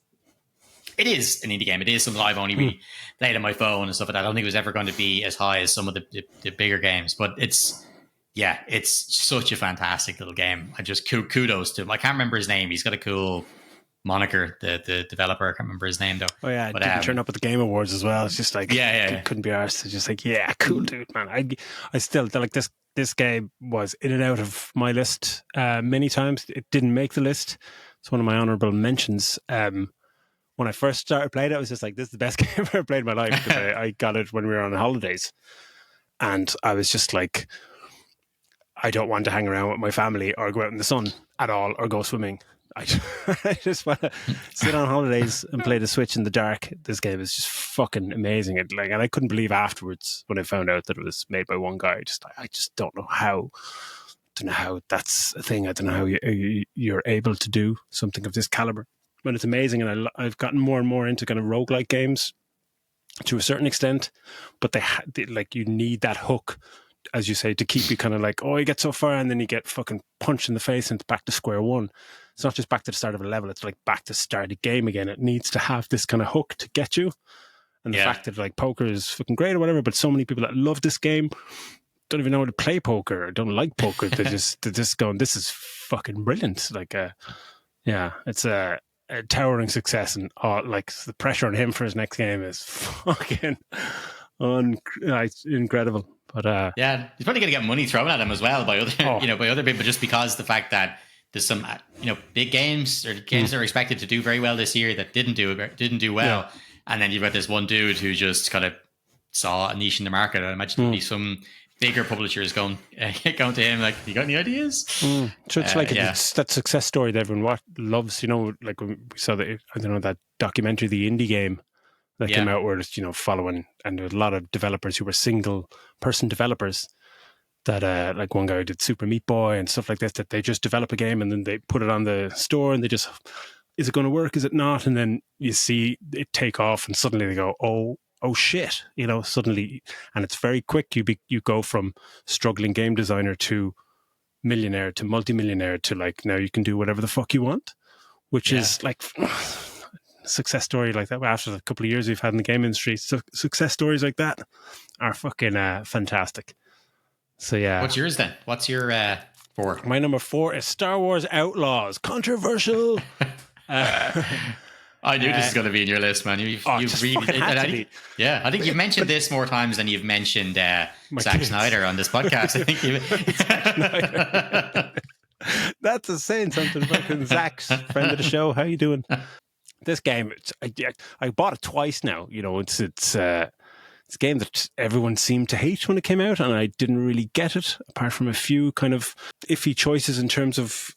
it is an indie game. It is something I've only played on my phone and stuff like that. I don't think it was ever going to be as high as some of the bigger games, but it's such a fantastic little game. I just kudos to him. I can't remember his name. He's got a cool moniker, the developer. I can't remember his name though. Oh yeah, but didn't turn up at the Game Awards as well. It's just like couldn't be arsed. It's just like cool dude, man. I still like this game was in and out of my list many times. It didn't make the list. It's one of my honorable mentions. When I first started playing it, I was just like, this is the best game I've ever played in my life, because I got it when we were on holidays, and I was just like, I don't want to hang around with my family or go out in the sun at all or go swimming. I just want to sit on holidays and play the Switch in the dark. This game is just fucking amazing. And I couldn't believe afterwards when I found out that it was made by one guy. I just don't know how. Don't know how that's a thing. I don't know how you're able to do something of this caliber. when it's amazing. And I've gotten more and more into kind of roguelike games to a certain extent, but they like, you need that hook, as you say, to keep you kind of like, oh, you get so far and then you get fucking punched in the face and it's back to square one. It's not just back to the start of a level, it's like back to start a game again. It needs to have this kind of hook to get you. And the fact that like poker is fucking great or whatever, but so many people that love this game don't even know how to play poker or don't like poker. They're just going, this is fucking brilliant. Like, it's a towering success, and like the pressure on him for his next game is fucking incredible. But he's probably going to get money thrown at him as well by other by other people, just because the fact that there's some big games or games that are expected to do very well this year that didn't do well, and then you've got this one dude who just kind of saw a niche in the market. I imagine there'll be some bigger publishers going to him like, you got any ideas? So it's like it's that success story that everyone loves. Like when we saw that documentary, The Indie Game, that came out, where it's following, and there's a lot of developers who were single person developers that like one guy did Super Meat Boy and stuff like this, that they just develop a game and then they put it on the store and they just, is it going to work, is it not? And then you see it take off and suddenly they go, oh shit, suddenly, and it's very quick. You go from struggling game designer to millionaire to multimillionaire to like, now you can do whatever the fuck you want, which is like success story like that. After a couple of years we've had in the game industry, so success stories like that are fucking fantastic. So yeah. What's yours then? What's your 4? My number 4 is Star Wars Outlaws. Controversial. I knew this was going to be in your list, man. You've really, I think you've mentioned this more times than you've mentioned Zack Snyder on this podcast. I think that's a saying something. Fucking Zach's friend of the show. How you doing? This game, I bought it twice now. It's a game that everyone seemed to hate when it came out, and I didn't really get it, apart from a few kind of iffy choices in terms of,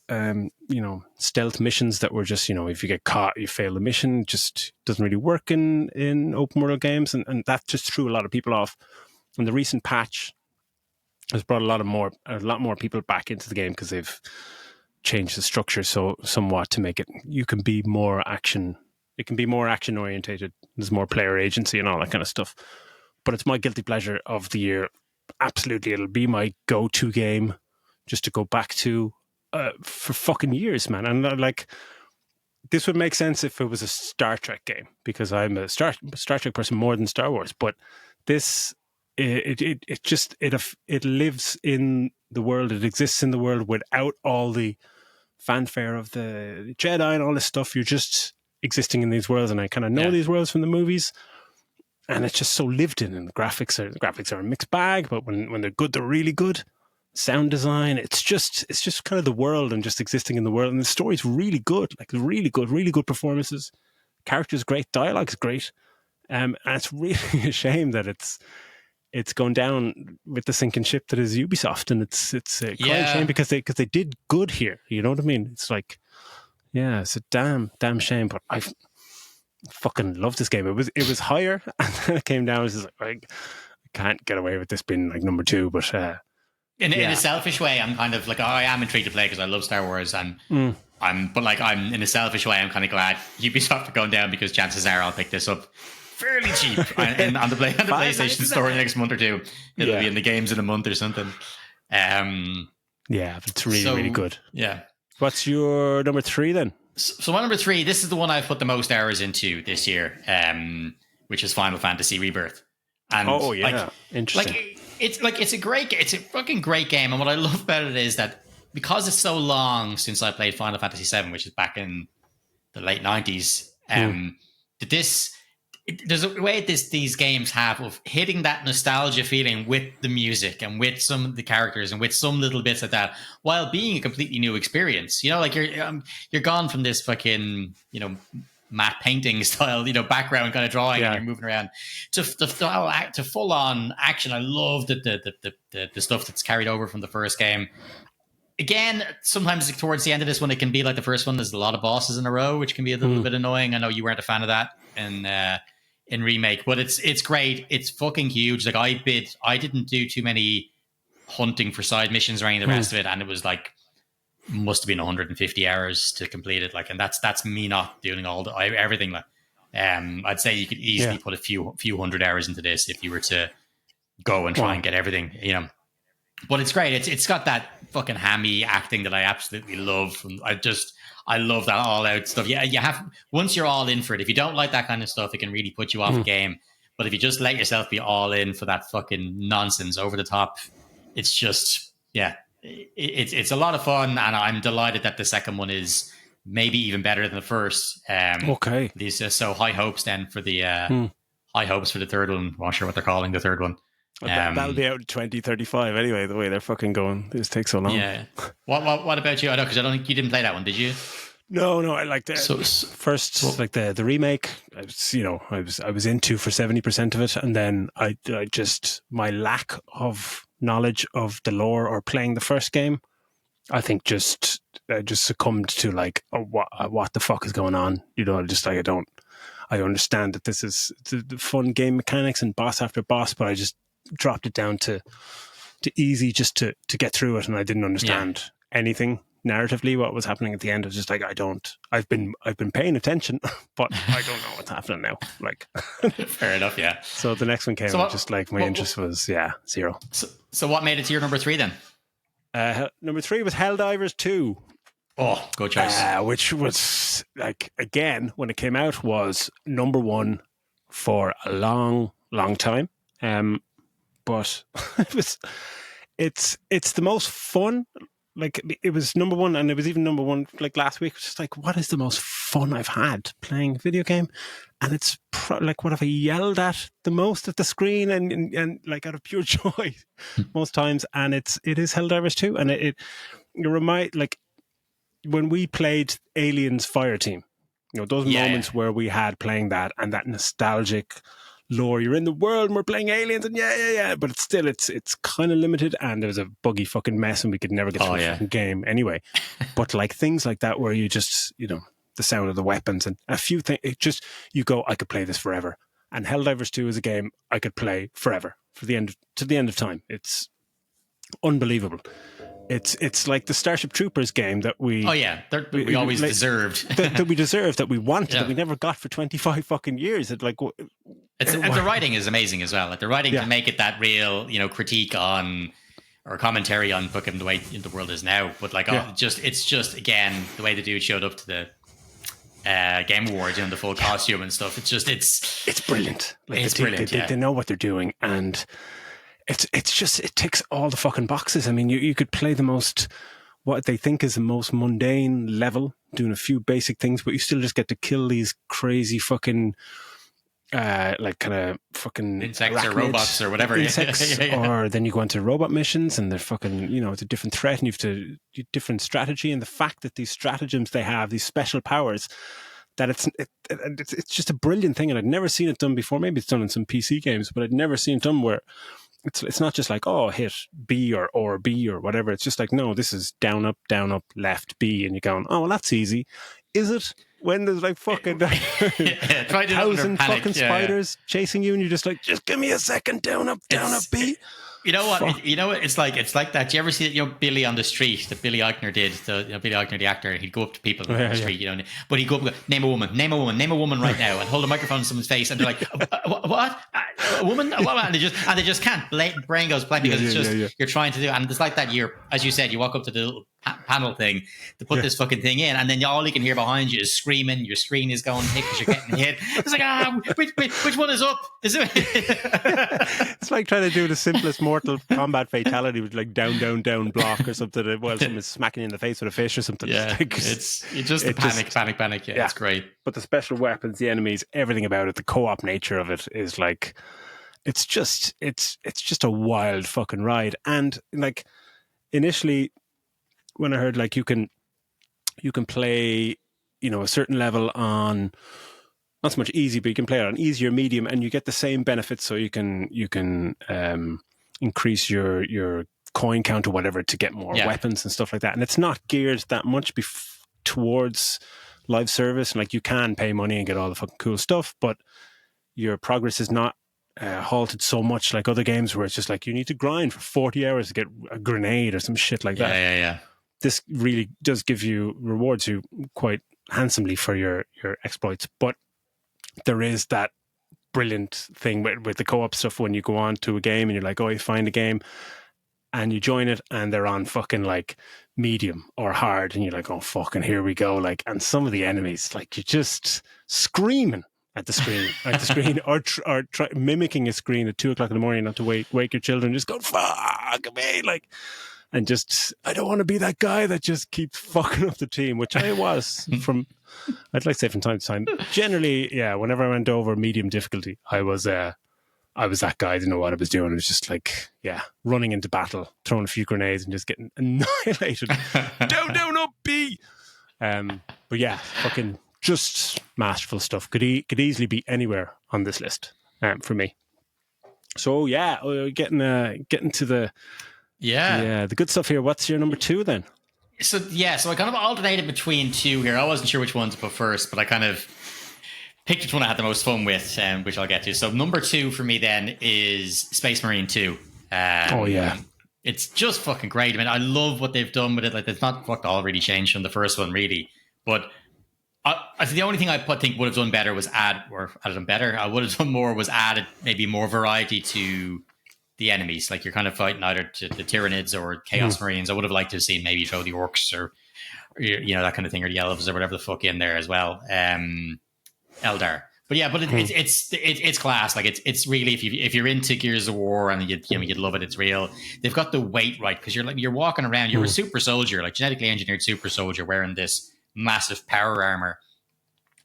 stealth missions that were just, if you get caught, you fail the mission. It just doesn't really work in open world games, and that just threw a lot of people off. And the recent patch has brought a lot more people back into the game because they've changed the structure somewhat to make it, you can be more action. It can be more action orientated. There's more player agency and all that kind of stuff. But it's my guilty pleasure of the year. Absolutely, it'll be my go-to game just to go back to for fucking years, man. And like, this would make sense if it was a Star Trek game, because I'm a Star Trek person more than Star Wars. But this, it lives in the world. It exists in the world without all the fanfare of the Jedi and all this stuff. You're just existing in these worlds, and I kind of know these worlds from the movies. And it's just so lived in, and the graphics are a mixed bag, but when they're good, they're really good. Sound design, it's just kind of the world and just existing in the world. And the story's really good, like really good performances. Characters great, dialogue's great. And it's really a shame that it's gone down with the sinking ship that is Ubisoft, and it's quite a shame because they did good here. You know what I mean? It's like, it's a damn shame, but I fucking love this game. It was higher, and then it came down. It was like, I can't get away with this being like number 2, but in a selfish way, I'm kind of like, I am intrigued to play because I love Star Wars, and I'm in a selfish way, I'm kind of glad Ubisoft are going down, because chances are I'll pick this up fairly cheap on the PlayStation Store in the next month or two. It'll be in the games in a month or something. But it's really good. Yeah. What's your number 3 then? So my number 3, this is the one I've put the most hours into this year, which is Final Fantasy Rebirth. And interesting. It's a fucking great game. And what I love about it is that because it's so long since I played Final Fantasy VII, which is back in the late 90s, there's a way these games have of hitting that nostalgia feeling with the music and with some of the characters and with some little bits like that, while being a completely new experience. Like you're gone from this fucking matte painting style background kind of drawing, and you're moving around to full on action. I love the stuff that's carried over from the first game. Again, sometimes towards the end of this one, it can be like the first one. There's a lot of bosses in a row, which can be a little bit annoying. I know you weren't a fan of that in Remake, but it's great. It's fucking huge. Like I didn't do too many hunting for side missions or any of the rest of it, and it was like must have been 150 hours to complete it. Like, and that's me not doing everything. Like, I'd say you could easily put a few hundred hours into this if you were to go and try and get everything, you know. But it's great. It's got that fucking hammy acting that I absolutely love. And I love that all out stuff. Yeah, you have, once you're all in for it, if you don't like that kind of stuff, it can really put you off the game. But if you just let yourself be all in for that fucking nonsense over the top, it's just, it's a lot of fun. And I'm delighted that the second one is maybe even better than the first. Okay. These so high hopes then for the high hopes for the third one. I'm not sure what they're calling the third one. That'll be out in 2035 anyway, the way they're fucking going. This takes so long. Yeah. What about you? I know, because I don't think you didn't play that one, did you? No, I like the first, like the remake. I was into for 70% of it, and then I just, my lack of knowledge of the lore or playing the first game, I think just succumbed to like, what the fuck is going on? You know, just like I understand that this is the fun game mechanics and boss after boss, but I just dropped it down to easy just to get through it, and I didn't understand anything narratively what was happening at the end. I was just like, I've been paying attention, but I don't know what's happening now. Like, fair enough, yeah. So the next one came, so just like my interest was zero. So what made it to your number 3 then? Number 3 was Helldivers 2. Oh, good choice. Which was, like, again, when it came out, was number 1 for a long, long time. But it's the most fun. Like, it was number 1, and it was even number 1 like last week. It was just like, what is the most fun I've had playing a video game? And it's like, what have I yelled at the most at the screen and like out of pure joy most times? And it is Helldivers 2, and it remind, like, when we played Aliens Fireteam, you know, those moments where we had playing that and that nostalgic lore, you're in the world and we're playing aliens and but it's still, it's kind of limited, and it was a buggy fucking mess and we could never get through the fucking game anyway. But like things like that where you just, you know, the sound of the weapons and a few things, it just, you go, I could play this forever. And Helldivers 2 is a game I could play forever to the end of time. It's unbelievable. It's like the Starship Troopers game that we we always deserved that we deserved, that we wanted, that we never got for 25 fucking years. And the writing is amazing as well. Like the writing can make it that real, you know, critique on or commentary on fucking the way the world is now. But like, it's just again the way the dude showed up to the Game Awards, you know, the full costume and stuff. It's brilliant. Like, it's brilliant. They know what they're doing, and it's just, it ticks all the fucking boxes. I mean, you could play the most, what they think is the most mundane level, doing a few basic things, but you still just get to kill these crazy fucking like kind of fucking insects or robots or whatever. Insects, or then you go into robot missions and they're fucking, you know, it's a different threat and you have to do different strategy. And the fact that these stratagems they have, these special powers, that it's just a brilliant thing. And I'd never seen it done before. Maybe it's done in some PC games, but I'd never seen it done where it's not just like, hit B or B or whatever. It's just like, no, this is down, up, left, B. And you're going, oh, well, that's easy. Is it? When there's like fucking 1,000 fucking spiders chasing you and you're just like, just give me a second, down, up, B. You know what? Fuck. You know what? It's like that. Do you ever see, you know, Billy on the street that Billy Eichner did? Billy Eichner, the actor, he'd go up to people on the street, you know, but he'd go up and go, name a woman right now, and hold a microphone to someone's face, and they're like, what? A woman? And they just can't. Brain goes blank because it's just you're trying to do, and it's like that. As you said, you walk up to the little panel thing to put this fucking thing in, and then all you can hear behind you is screaming. Your screen is going hit because you're getting hit. It's like, which one is up? Is it? It's like trying to do the simplest Mortal Kombat fatality with like down block or something while someone's smacking you in the face with a fish or something. Yeah, it's just panic. Yeah, it's great. But the special weapons, the enemies, everything about it, the co-op nature of it is like, it's just a wild fucking ride. And like initially, when I heard like you can play, you know, a certain level on not so much easy, but you can play it on easy or medium, and you get the same benefits. So you can increase your coin count or whatever to get more weapons and stuff like that. And it's not geared that much towards live service. And like you can pay money and get all the fucking cool stuff, but your progress is not halted so much like other games where it's just like you need to grind for 40 hours to get a grenade or some shit like that. Yeah. this really does rewards you quite handsomely for your exploits. But there is that brilliant thing with the co-op stuff when you go on to a game and you're like, oh, you find a game and you join it and they're on fucking like medium or hard and you're like, oh, fucking here we go. Like, and some of the enemies, like, you're just screaming at the screen, or mimicking a screen at 2:00 in the morning, not to wake your children, just go, fuck me, like, and just, I don't want to be that guy that just keeps fucking up the team, which I was I'd like to say from time to time. Generally, yeah, whenever I went over medium difficulty, I was that guy. I didn't know what I was doing. I was just like, yeah, running into battle, throwing a few grenades and just getting annihilated. down, up, B. But yeah, fucking just masterful stuff. Could easily be anywhere on this list for me. So yeah, getting to the good stuff here. What's your number 2 then? So I kind of alternated between 2 here. I wasn't sure which one to put first, but I kind of picked which one I had the most fun with, which I'll get to. So number 2 for me then is Space Marine 2. Oh yeah, it's just fucking great. I mean, I love what they've done with it. Like, it's not fucked all really changed from the first one, really. But I think the only thing I think would have done better was add maybe more variety to the enemies. Like, you're kind of fighting either the Tyranids or Chaos Marines. I would have liked to have seen maybe throw the Orcs or that kind of thing, or the Elves or whatever the fuck in there as well. Eldar. But yeah, it's class. Like, it's really, if you're into Gears of War and you'd love it, it's real. They've got the weight right, because you're walking around, you're a super soldier, like genetically engineered super soldier wearing this massive power armor,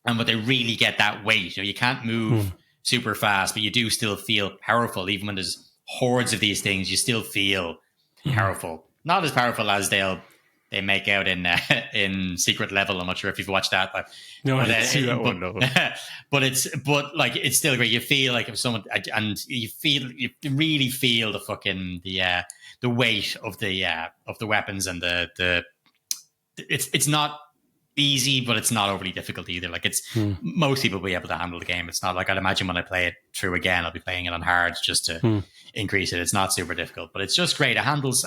but they really get that weight. You can't move super fast, but you do still feel powerful. Even when there's hordes of these things, you still feel powerful. Not as powerful as they make out in Secret Level. I'm not sure if you've watched that, but no, I didn't see that one. No. but it's still great. You feel like if someone, and you really feel the fucking the weight of the weapons, and it's not easy, but it's not overly difficult either. Like, it's most people will be able to handle the game. It's not like, I'd imagine when I play it through again, I'll be playing it on hard just to increase it. It's not super difficult, but it's just great. It handles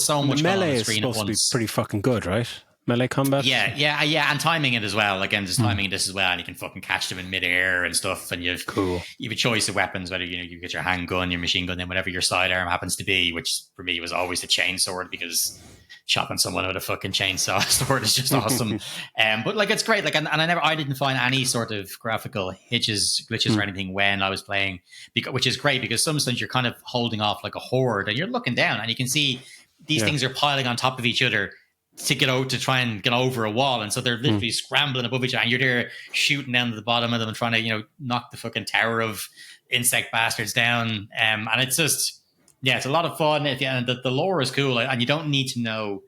so much. Melee is supposed to be pretty fucking good, right? Melee combat. Yeah, and timing it as well. Again, there's timing in this as well, and you can fucking catch them in midair and stuff. And you've a choice of weapons, whether you get your handgun, your machine gun, then whatever your sidearm happens to be. Which for me was always a chainsaw, because chopping someone with a fucking chainsaw sword is just awesome. But like, it's great. Like, and I didn't find any sort of graphical glitches or anything when I was playing, which is great, because sometimes you're kind of holding off like a horde, and you're looking down and you can see these things are piling on top of each other to try and get over a wall, and so they're literally scrambling above each other, and you're there shooting down to the bottom of them and trying to knock the fucking tower of insect bastards down. And it's just, yeah, it's a lot of fun. And the lore is cool, and you don't need to know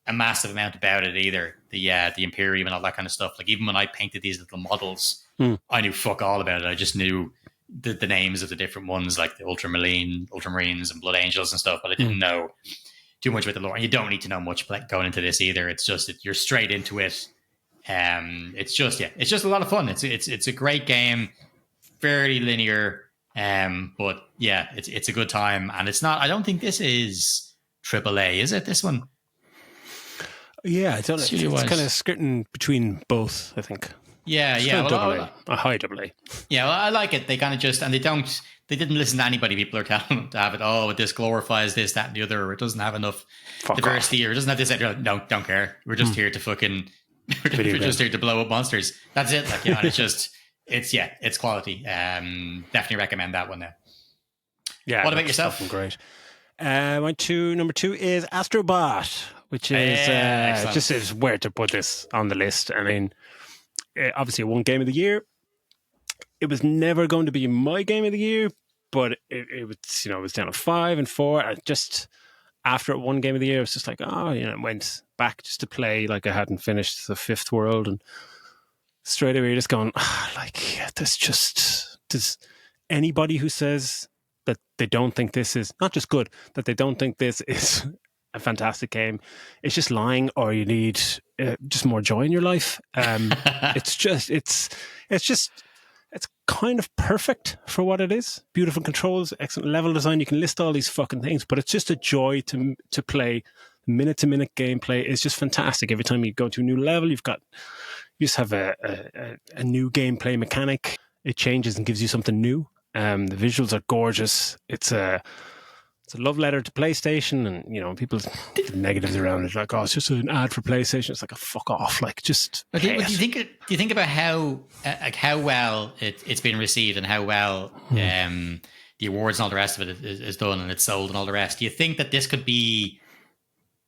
a massive amount about it either. The Imperium and all that kind of stuff. Like, even when I painted these little models, I knew fuck all about it. I just knew the names of the different ones, like the Ultramarines and Blood Angels and stuff, but I didn't know too much about the lore. And you don't need to know much going into this either. It's just that you're straight into it. It's just a lot of fun. It's a great game, fairly linear. But yeah, it's a good time, and it's not. I don't think this is AAA, is it? This one? Yeah, I don't know. It's kind of skirting between both, I think. Yeah. A high AA. Yeah, well, I like it. They kind of just, and they didn't listen to anybody. People are telling them to have it. Oh, this glorifies this, that, and the other. Or it doesn't have enough diversity, or it doesn't have this. No, don't care. We're just here to fucking. We're just here to blow up monsters. That's it. Like, and it's just. It's quality. Definitely recommend that one there. Yeah. What about yourself? Great. My number 2 is Astrobot, which is just is where to put this on the list. I mean, obviously it won Game of the Year. It was never going to be my Game of the Year, but it was, it was down to 5 and 4. And just after it won Game of the Year, it was just like, it went back just to play like I hadn't finished the Fifth World, and straight away you're just going, does anybody who says that they don't think this is not just good, that they don't think this is a fantastic game, it's just lying, or you need just more joy in your life. It's kind of perfect for what it is. Beautiful controls, excellent level design. You can list all these fucking things, but it's just a joy to play minute-to-minute gameplay is just fantastic. Every time you go to a new level, you just have a new gameplay mechanic. It changes and gives you something new. The visuals are gorgeous. It's a love letter to PlayStation, and people give negatives around it, like, oh, it's just an ad for PlayStation. It's like, a fuck off, like, just. But do you think about how well it's been received and how well the awards and all the rest of it is done and it's sold and all the rest? Do you think that this could be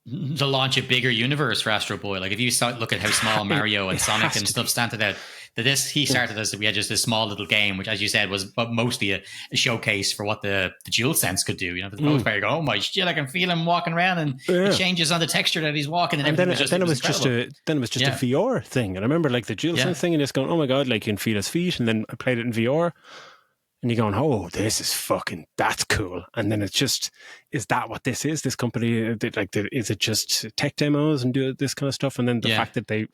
to launch a bigger universe for Astro Boy? Like, if you look at how small Mario and Sonic and stuff started out, he started as we had just this small little game, which, as you said, was mostly a showcase for what the DualSense could do. For the most part, you go, oh my shit, I can feel him walking around, and it changes on the texture that he's walking, and then it was just a VR thing. And I remember, like, the DualSense thing, and just going, oh my god, like, you can feel his feet. And then I played it in VR, and you're going, oh, this is that's cool. And then it's just, is that what this is? This company, like, is it just tech demos and do this kind of stuff? And then the fact that they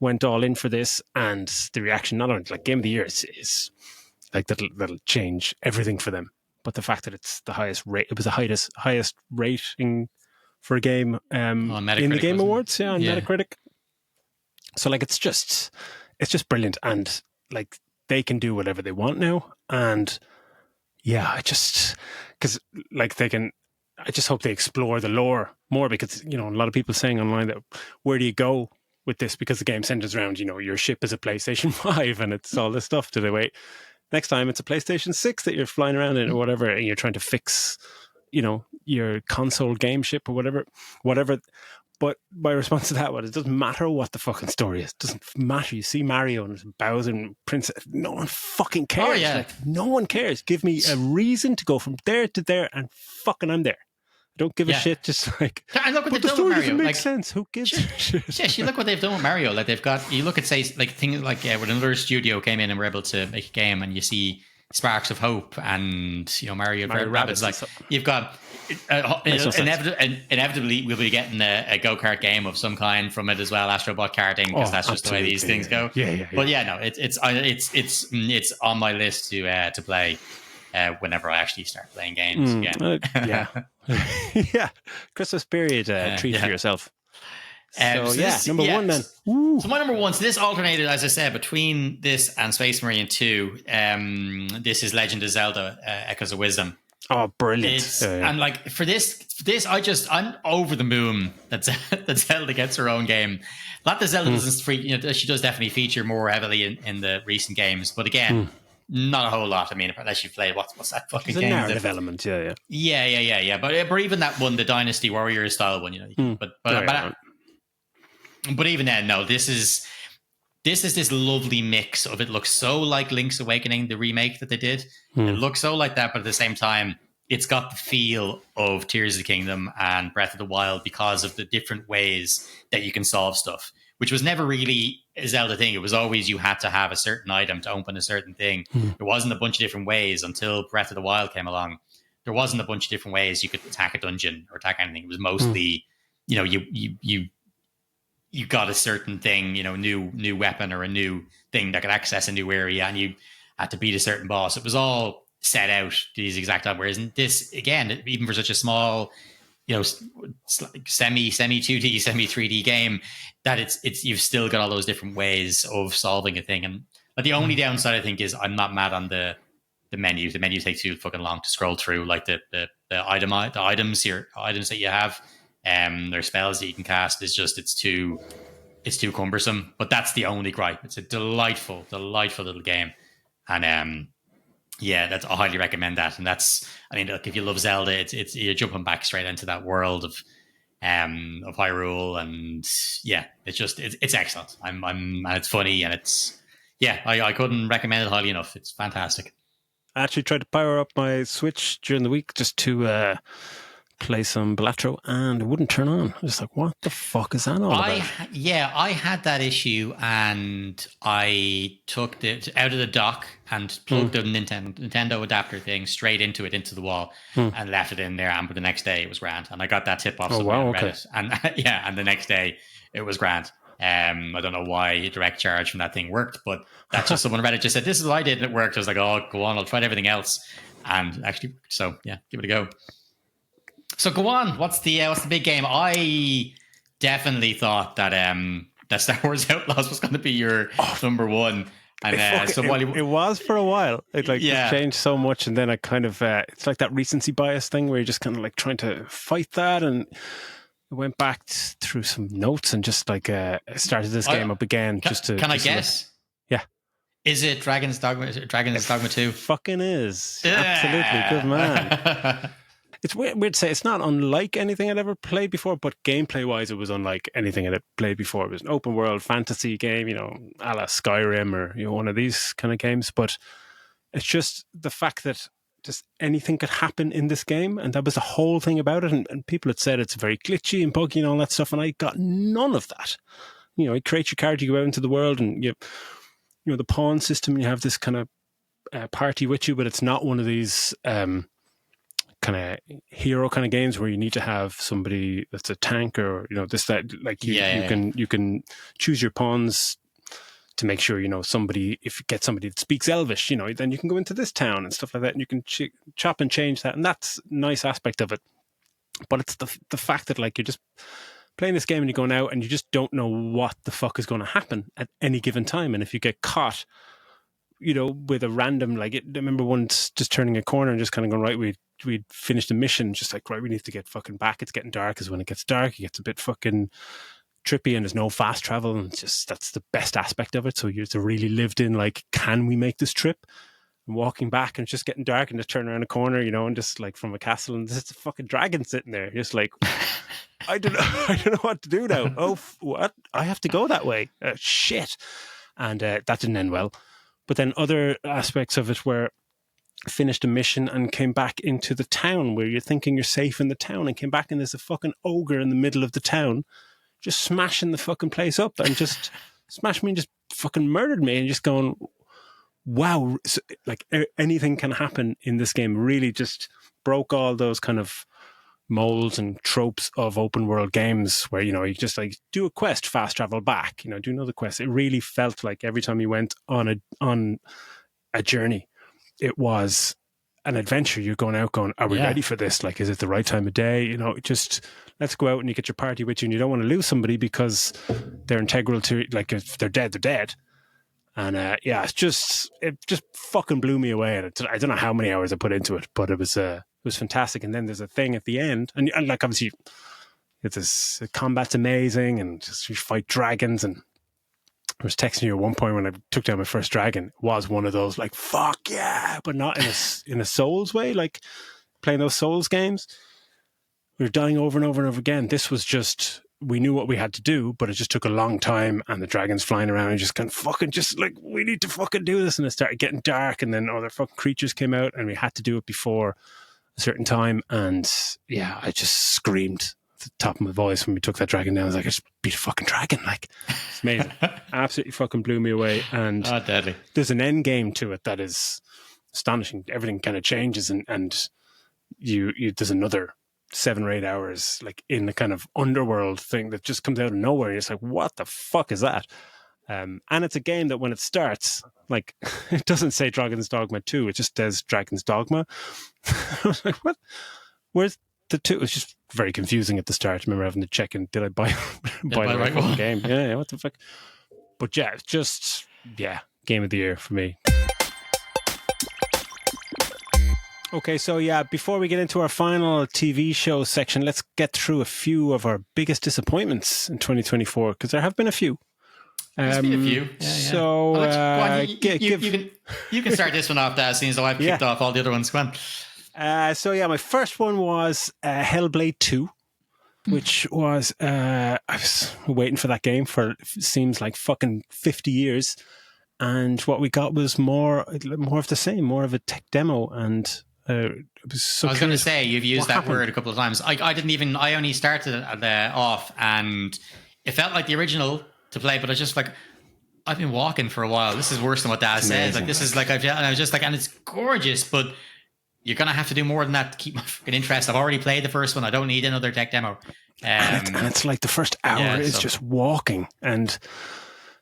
went all in for this, and the reaction, not only like Game of the Year is like that'll change everything for them. But the fact that it's the highest rate, it was the highest rating for a game in the Game Awards, on Metacritic. So, like, it's just brilliant, and like, they can do whatever they want now. And I just hope they explore the lore more, because a lot of people saying online that, where do you go with this, because the game centers around your ship is a PlayStation 5 and it's all this stuff. Do they wait next time it's a PlayStation 6 that you're flying around in or whatever, and you're trying to fix your console game ship or whatever. But my response to that was, it doesn't matter what the fucking story is. It doesn't matter. You see Mario and Bowser and Princess, no one fucking cares. Oh, yeah. Like, no one cares. Give me a reason to go from there to there, and fucking I'm there. Don't give a shit. Just like, and look what but they've the done with story Mario. doesn't make Like, sense. Who gives a shit? You look what they've done with Mario. Like, they've got, you look at, say, like, things like when another studio came in and were able to make a game, and you see Sparks of Hope and Mario Rabbids. Like, you've got inevitably we'll be getting a go-kart game of some kind from it as well, Astrobot karting, because that's just the way these things go. But no, it's on my list to play. Whenever I actually start playing games again. Christmas period treat for yourself. So, number one then. So my number one, so this alternated, as I said, between this and Space Marine 2. This is Legend of Zelda, Echoes of Wisdom. Oh, brilliant. And like, for this I'm over the moon that Zelda gets her own game. Not that Zelda doesn't she does definitely feature more heavily in the recent games, but again, not a whole lot. I mean, unless you've played what's that fucking game? It's a narrative element, yeah. But even that one, the Dynasty Warriors style one, but even then, no. This is this lovely mix of, it looks so like Link's Awakening, the remake that they did. It looks so like that, but at the same time, it's got the feel of Tears of the Kingdom and Breath of the Wild because of the different ways that you can solve stuff, which was never really a Zelda thing. It was always you had to have a certain item to open a certain thing. There wasn't a bunch of different ways until Breath of the Wild came along. There wasn't a bunch of different ways you could attack a dungeon or attack anything. It was mostly, you got a certain thing, new weapon or a new thing that could access a new area, and you had to beat a certain boss. It was all set out these exact time. Whereas in this, again, even for such a small, semi 2D, semi 3D game, that it's you've still got all those different ways of solving a thing. But the only downside, I think, is I'm not mad on the menu. The menu takes too fucking long to scroll through. Like the items that you have, their spells that you can cast it's too cumbersome. But that's the only gripe. It's a delightful little game, and I highly recommend that. And that's, I mean, look, if you love Zelda, it's you're jumping back straight into that world of Hyrule, and it's excellent. And it's funny, and I couldn't recommend it highly enough. It's fantastic. I actually tried to power up my Switch during the week just to play some Balatro, and it wouldn't turn on. I was like, what the fuck is that all about? I had that issue, and I took it out of the dock and plugged the Nintendo adapter thing straight into the wall and left it in there. And the next day it was grand. And I got that tip off on Reddit. And and the next day it was grand. I don't know why direct charge from that thing worked, but that's just someone on Reddit just said, this is what I did, and it worked. I was like, oh, go on, I'll try everything else. And actually, so yeah, give it a go. So go on. What's the big game? I definitely thought that that Star Wars Outlaws was going to be your number one. And it was for a while. It just changed so much, and then I kind of it's like that recency bias thing where you're just kind of like trying to fight that, and I went back through some notes and just like started this game up again. Can I guess? Yeah. Is it Dragon's Dogma 2? Fucking is. Absolutely. Good man. It's weird to say it's not unlike anything I'd ever played before, but gameplay-wise, it was unlike anything I'd played before. It was an open-world fantasy game, a la Skyrim or one of these kind of games. But it's just the fact that just anything could happen in this game, and that was the whole thing about it. And people had said it's very glitchy and buggy and all that stuff, and I got none of that. You create your character, you go out into the world, and the pawn system. You have this kind of party with you, but it's not one of these kind of hero kind of games where you need to have somebody that's a tank or you can choose your pawns to make sure somebody, if you get somebody that speaks Elvish, then you can go into this town and stuff like that, and you can chop and change that, and that's a nice aspect of it. But it's the fact that like you're just playing this game and you're going out and you just don't know what the fuck is going to happen at any given time, and if you get caught with a random, I remember once just turning a corner and just kind of going, right, we'd finished a mission, just like, right, we need to get fucking back. It's getting dark, because when it gets dark, it gets a bit fucking trippy, and there's no fast travel, and that's the best aspect of it. So it's a really lived in, like, can we make this trip? And walking back, and it's just getting dark, and just turn around a corner, and just like from a castle, and there's a fucking dragon sitting there, just like, I don't know what to do now. Oh, what? I have to go that way. Shit. And that didn't end well. But then other aspects of it were finished a mission and came back into the town where you're thinking you're safe in the town, and came back and there's a fucking ogre in the middle of the town just smashing the fucking place up, and just smashed me and just fucking murdered me, and just going, wow, like anything can happen in this game. Really just broke all those kind of molds and tropes of open world games where, you just like do a quest, fast travel back, do another quest. It really felt like every time you went on a journey, it was an adventure. You're going out going, are we ready for this? Like, is it the right time of day? Just let's go out, and you get your party with you, and you don't want to lose somebody because they're integral to, like, if they're dead, they're dead. And it just fucking blew me away. And I don't know how many hours I put into it, but it was fantastic. And then there's a thing at the end, and like, obviously it's this combat's amazing, and just you fight dragons. And I was texting you at one point when I took down my first dragon. It was one of those like, fuck yeah, but not in a Souls way, like playing those Souls games. We were dying over and over and over again. This was just, we knew what we had to do, but it just took a long time, and the dragons flying around, and just kind of fucking just like, we need to fucking do this. And it started getting dark, and then other fucking creatures came out, and we had to do it before a certain time. And yeah, I just screamed at the top of my voice when we took that dragon down. I was like, I just beat a fucking dragon. Like, it's amazing. Absolutely fucking blew me away. And deadly. There's an end game to it that is astonishing. Everything kind of changes, and you there's another 7 or 8 hours like in the kind of underworld thing that just comes out of nowhere. You're just like, what the fuck is that? And it's a game that when it starts, like, it doesn't say Dragon's Dogma 2, it just says Dragon's Dogma. I was like, what? Where's the 2? It was just very confusing at the start. I remember having to check in, did I buy the right one game? Yeah, what the fuck? But yeah, it's just, game of the year for me. Okay, so before we get into our final TV show section, let's get through a few of our biggest disappointments in 2024, because there have been a few. There's been a few. Yeah. So you can start this one off, that since I've kicked off all the other ones. Go on. My first one was Hellblade 2, which was I was waiting for that game for seems like fucking 50 years, and what we got was more of the same, more of a tech demo. And I was going to say, you've used that word a couple of times. I only started off, and it felt like the original to play, but I was just like, I've been walking for a while. This is worse than what Dad said. Like, this is like, and I was just like, and it's gorgeous, but you're going to have to do more than that to keep my fucking interest. I've already played the first one. I don't need another tech demo. And it's like the first hour is just walking. And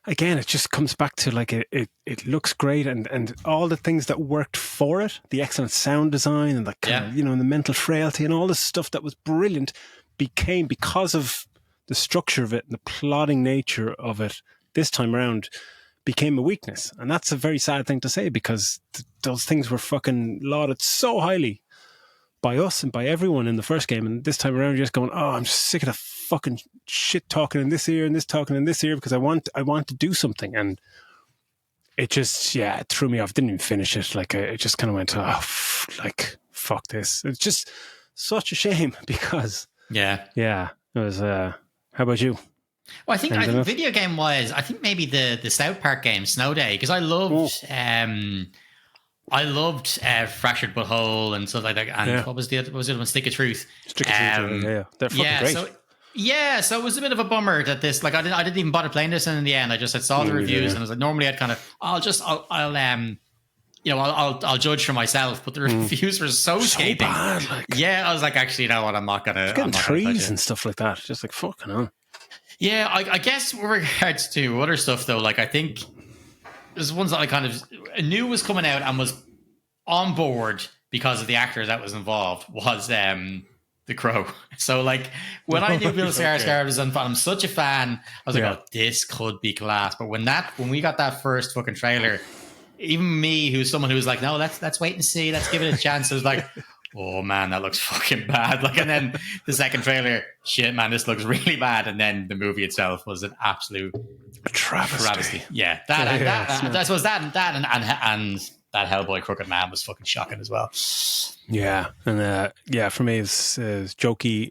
again, it just comes back to like it looks great, and all the things that worked for it, the excellent sound design and the kind of, you know, and the mental frailty and all this stuff that was brilliant became, because of the structure of it and the plodding nature of it this time around, became a weakness. And that's a very sad thing to say, because those things were fucking lauded so highly by us and by everyone in the first game, and this time around you're just going, oh, I'm just sick of the fucking shit talking in this ear and this talking in this ear, because I want to do something. And it just, yeah, it threw me off. Didn't even finish it. Like, it just kind of went, oh, like, fuck this. It's just such a shame, because it was how about you? Well, I think video game wise, I think maybe the South Park game Snow Day, because I loved Fractured Butthole and stuff like that. And what was the other one? Stick of Truth. Stick of Truth. They're fucking great. So it was a bit of a bummer that this, like, I didn't even bother playing this, and in the end I just saw the reviews and I was like, normally I'd kind of I'll judge for myself, but the reviews were so scathing. Bad, like. Yeah, I was like, actually, you know what, I'm not gonna. Getting trees and stuff like that, just like fucking hell. Yeah, I guess with regards to other stuff though, like, I think there's ones that I kind of knew was coming out and was on board because of the actor that was involved, was The Crow. So, like, when I knew Bill Skarsgård was on, I'm such a fan. I was like, oh, this could be class. But when we got that first fucking trailer, even me, who's someone who was like, no, let's wait and see, let's give it a chance. I was like, oh man, that looks fucking bad. Like, and then the second trailer, shit, man, this looks really bad. And then the movie itself was an absolute travesty. Yeah, I suppose that and that Hellboy Crooked Man was fucking shocking as well. Yeah, and for me it's Joker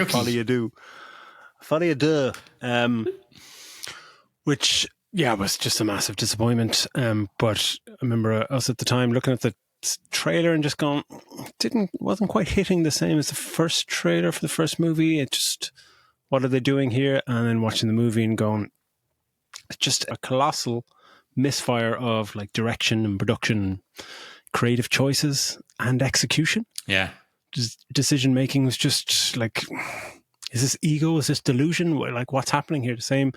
Folie à Deux, which was just a massive disappointment. But I remember us at the time looking at the trailer and just going, wasn't quite hitting the same as the first trailer for the first movie. It just, what are they doing here? And then watching the movie and going, it's just a colossal misfire of like direction and production, creative choices and execution. Yeah. Just decision making was just like, is this ego? Is this delusion? Like, what's happening here? The same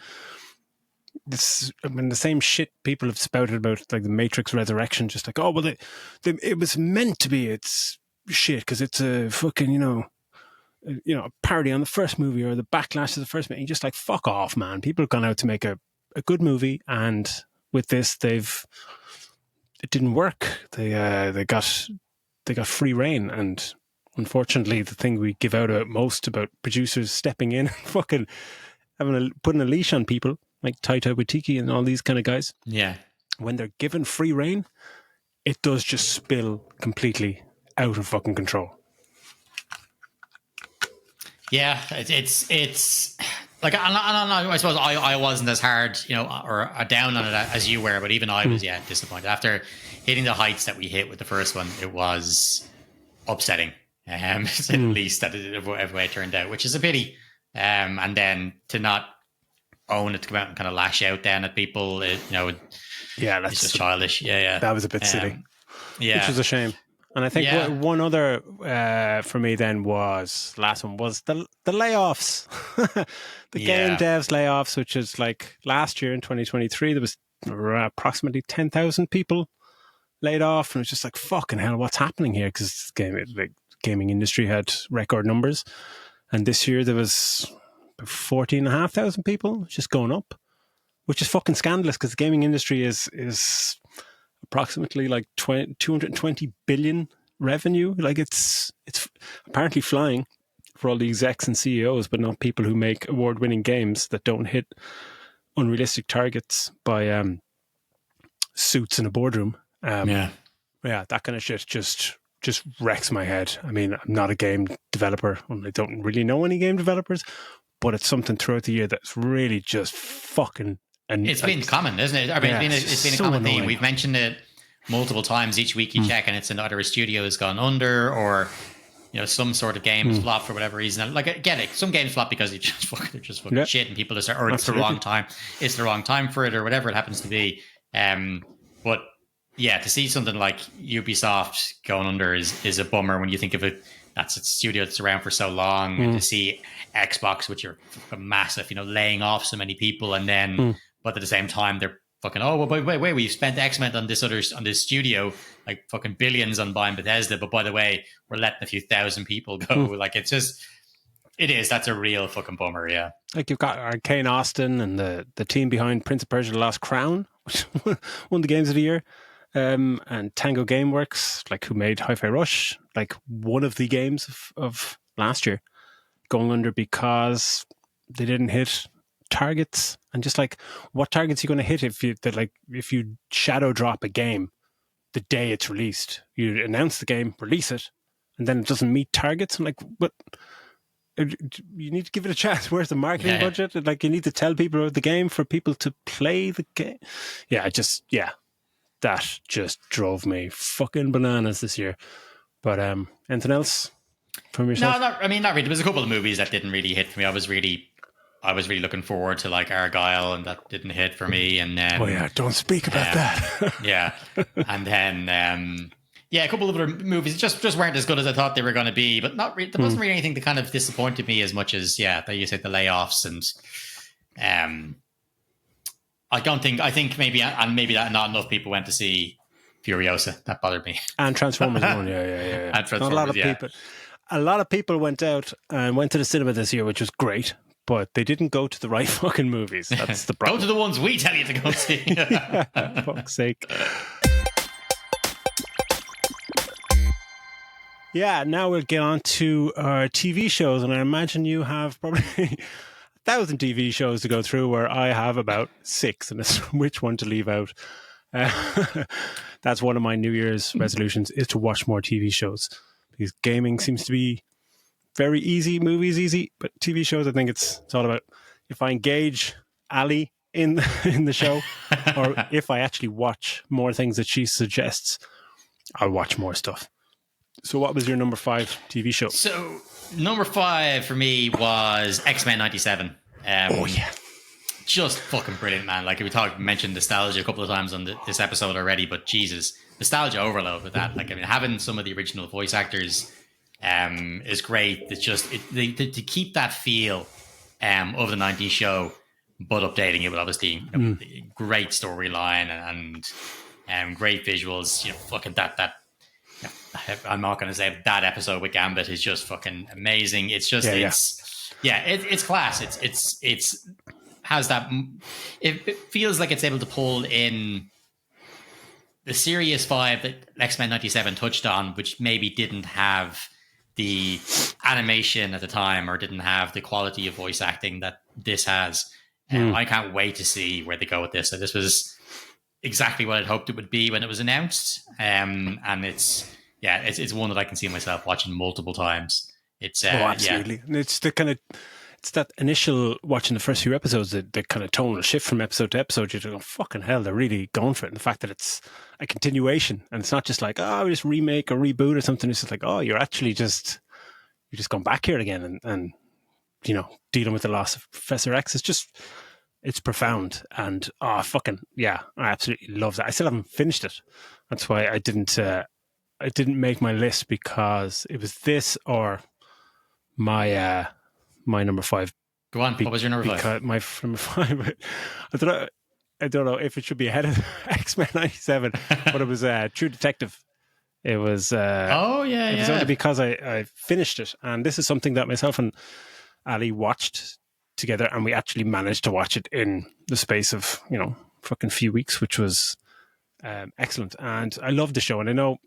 shit people have spouted about, like the Matrix Resurrection, just like, oh, well, it was meant to be, it's shit because it's a fucking, a parody on the first movie or the backlash to the first movie. And just like, fuck off, man. People have gone out to make a good movie, and with this, it didn't work. They got free reign, and unfortunately, the thing we give out about most about producers stepping in and fucking putting a leash on people like Taika Waititi and all these kind of guys. Yeah, when they're given free reign, it does just spill completely out of fucking control. Yeah, it's like, I suppose I wasn't as hard, or down on it as you were, but even I was, disappointed. After hitting the heights that we hit with the first one, it was upsetting, at least that every way it turned out, which is a pity. And then to not own it, to come out and kind of lash out then at people, that's it's just childish. Yeah. That was a bit silly. Which was a shame. And I think one other for me then was the layoffs, the game devs layoffs, which is like last year in 2023, there was approximately 10,000 people laid off. And it was just like, fucking hell, what's happening here? Because the gaming industry had record numbers. And this year there was 14,500 people just going up, which is fucking scandalous, because the gaming industry is approximately like 220 billion revenue. Like, it's apparently flying for all the execs and CEOs, but not people who make award-winning games that don't hit unrealistic targets by suits in a boardroom. That kind of shit just wrecks my head. I mean, I'm not a game developer, and I don't really know any game developers, but it's something throughout the year that's really just fucking. And it's been common, isn't it? I mean, it's been a common theme. We've mentioned it multiple times each week you check, and it's either a studio has gone under, or some sort of game has flopped for whatever reason. Like, I get it, some games flop because they're just fucking shit, and people just or it's the wrong time. It's the wrong time for it, or whatever it happens to be. But to see something like Ubisoft going under is a bummer when you think of it. that's a studio that's around for so long, and to see Xbox, which are massive, laying off so many people, and then but at the same time they're fucking, oh well, wait, we've spent X-Men on this studio, like fucking billions on buying Bethesda, but by the way, we're letting a few thousand people go. Like it's just, that's a real fucking bummer. Yeah, like you've got Arcane Austin and the team behind Prince of Persia: The Lost Crown, which won the games of the year. And Tango Gameworks, like who made Hi-Fi Rush, like one of the games of last year, going under because they didn't hit targets. And just like, what targets are you going to hit if you shadow drop a game the day it's released? You announce the game, release it, and then it doesn't meet targets. I'm like, what? You need to give it a chance. Where's the marketing budget? Like, you need to tell people about the game for people to play the game. That just drove me fucking bananas this year. But anything else from yourself? No, not really. There was a couple of movies that didn't really hit for me. I was really looking forward to like Argyle, and that didn't hit for me. And then don't speak about that. Yeah, and then a couple of other movies just weren't as good as I thought they were going to be. But not really. There wasn't really anything that kind of disappointed me as much as that you said, the layoffs and I think maybe that not enough people went to see Furiosa. That bothered me. And Transformers 1, yeah. And Transformers, a lot of people went out and went to the cinema this year, which was great, but they didn't go to the right fucking movies. That's the problem. Go to the ones we tell you to go see. For fuck's sake. Yeah, now we'll get on to our TV shows, and I imagine you have probably 1,000 TV shows to go through, where I have about 6, and it's which one to leave out. That's one of my New Year's resolutions, is to watch more TV shows, because gaming seems to be very easy, movies easy, but TV shows, I think it's all about if I engage Ali in the show, or if I actually watch more things that she suggests, I'll watch more stuff. So what was your number 5 TV show? So number 5 for me was X-Men 97. Just fucking brilliant, man. Like we mentioned nostalgia a couple of times on this episode already, but Jesus, nostalgia overload with that. Like, I mean, having some of the original voice actors is great. It's just to keep that feel of the 90s show, but updating it with obviously great storyline and great visuals. Fucking that. I'm not going to say that episode with Gambit is just fucking amazing. It's just it's class. It's has that. It feels like it's able to pull in the serious vibe that X-Men 97 touched on, which maybe didn't have the animation at the time or didn't have the quality of voice acting that this has. I can't wait to see where they go with this. So this was exactly what I'd hoped it would be when it was announced. And it's one that I can see myself watching multiple times. It's absolutely. And it's that initial watching the first few episodes, the kind of tonal shift from episode to episode. You're going, fucking hell, they're really going for it. And the fact that it's a continuation, and it's not just like, we just remake or reboot or something. It's just like, you're actually you're just going back here again and dealing with the loss of Professor X. It's profound, and I absolutely love that. I still haven't finished it. That's why I didn't make my list, because it was this or my number 5. Go on. What was your number 5? My number 5. I don't know if it should be ahead of X-Men 97, but it was True Detective. It was. It was only because I finished it, and this is something that myself and Ali watched together, and we actually managed to watch it in the space of fucking few weeks, which was excellent. And I loved the show, and I know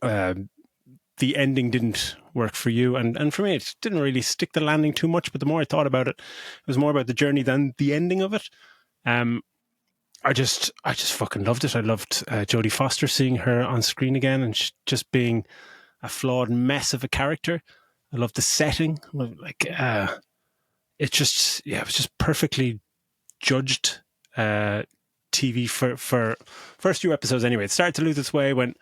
the ending didn't work for you, and for me it didn't really stick the landing too much, but the more I thought about it, it was more about the journey than the ending of it. I just fucking loved it. I loved Jodie Foster, seeing her on screen again, and just being a flawed mess of a character. I loved the setting. It was just perfectly judged TV for first few episodes anyway. It started to lose its way when,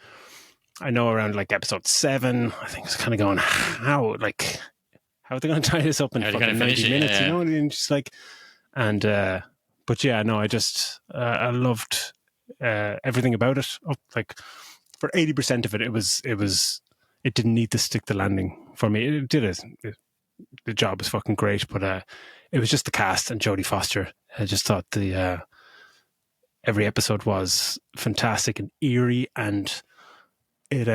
I know, around like episode 7, I think it's kind of going, how are they going to tie this up in fucking 90 minutes? Yeah. You know what I mean? Just like, and but yeah, no, I loved everything about it. Like for 80% of it, it was it didn't need to stick the landing for me. It did it. The job was fucking great, but it was just the cast and Jodie Foster. I just thought the every episode was fantastic and eerie, and it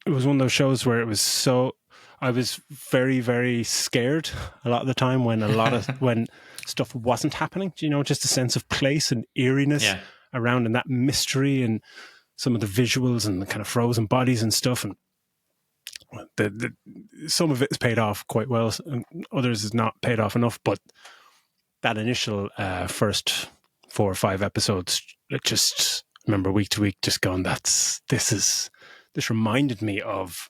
was one of those shows where it was so. I was very, very scared a lot of the time when when stuff wasn't happening. You know, just a sense of place and eeriness around, and that mystery and some of the visuals and the kind of frozen bodies and stuff, and the some of it is paid off quite well, and others is not paid off enough. But that initial first 4 or 5 episodes, it just remember week to week, just going, this reminded me of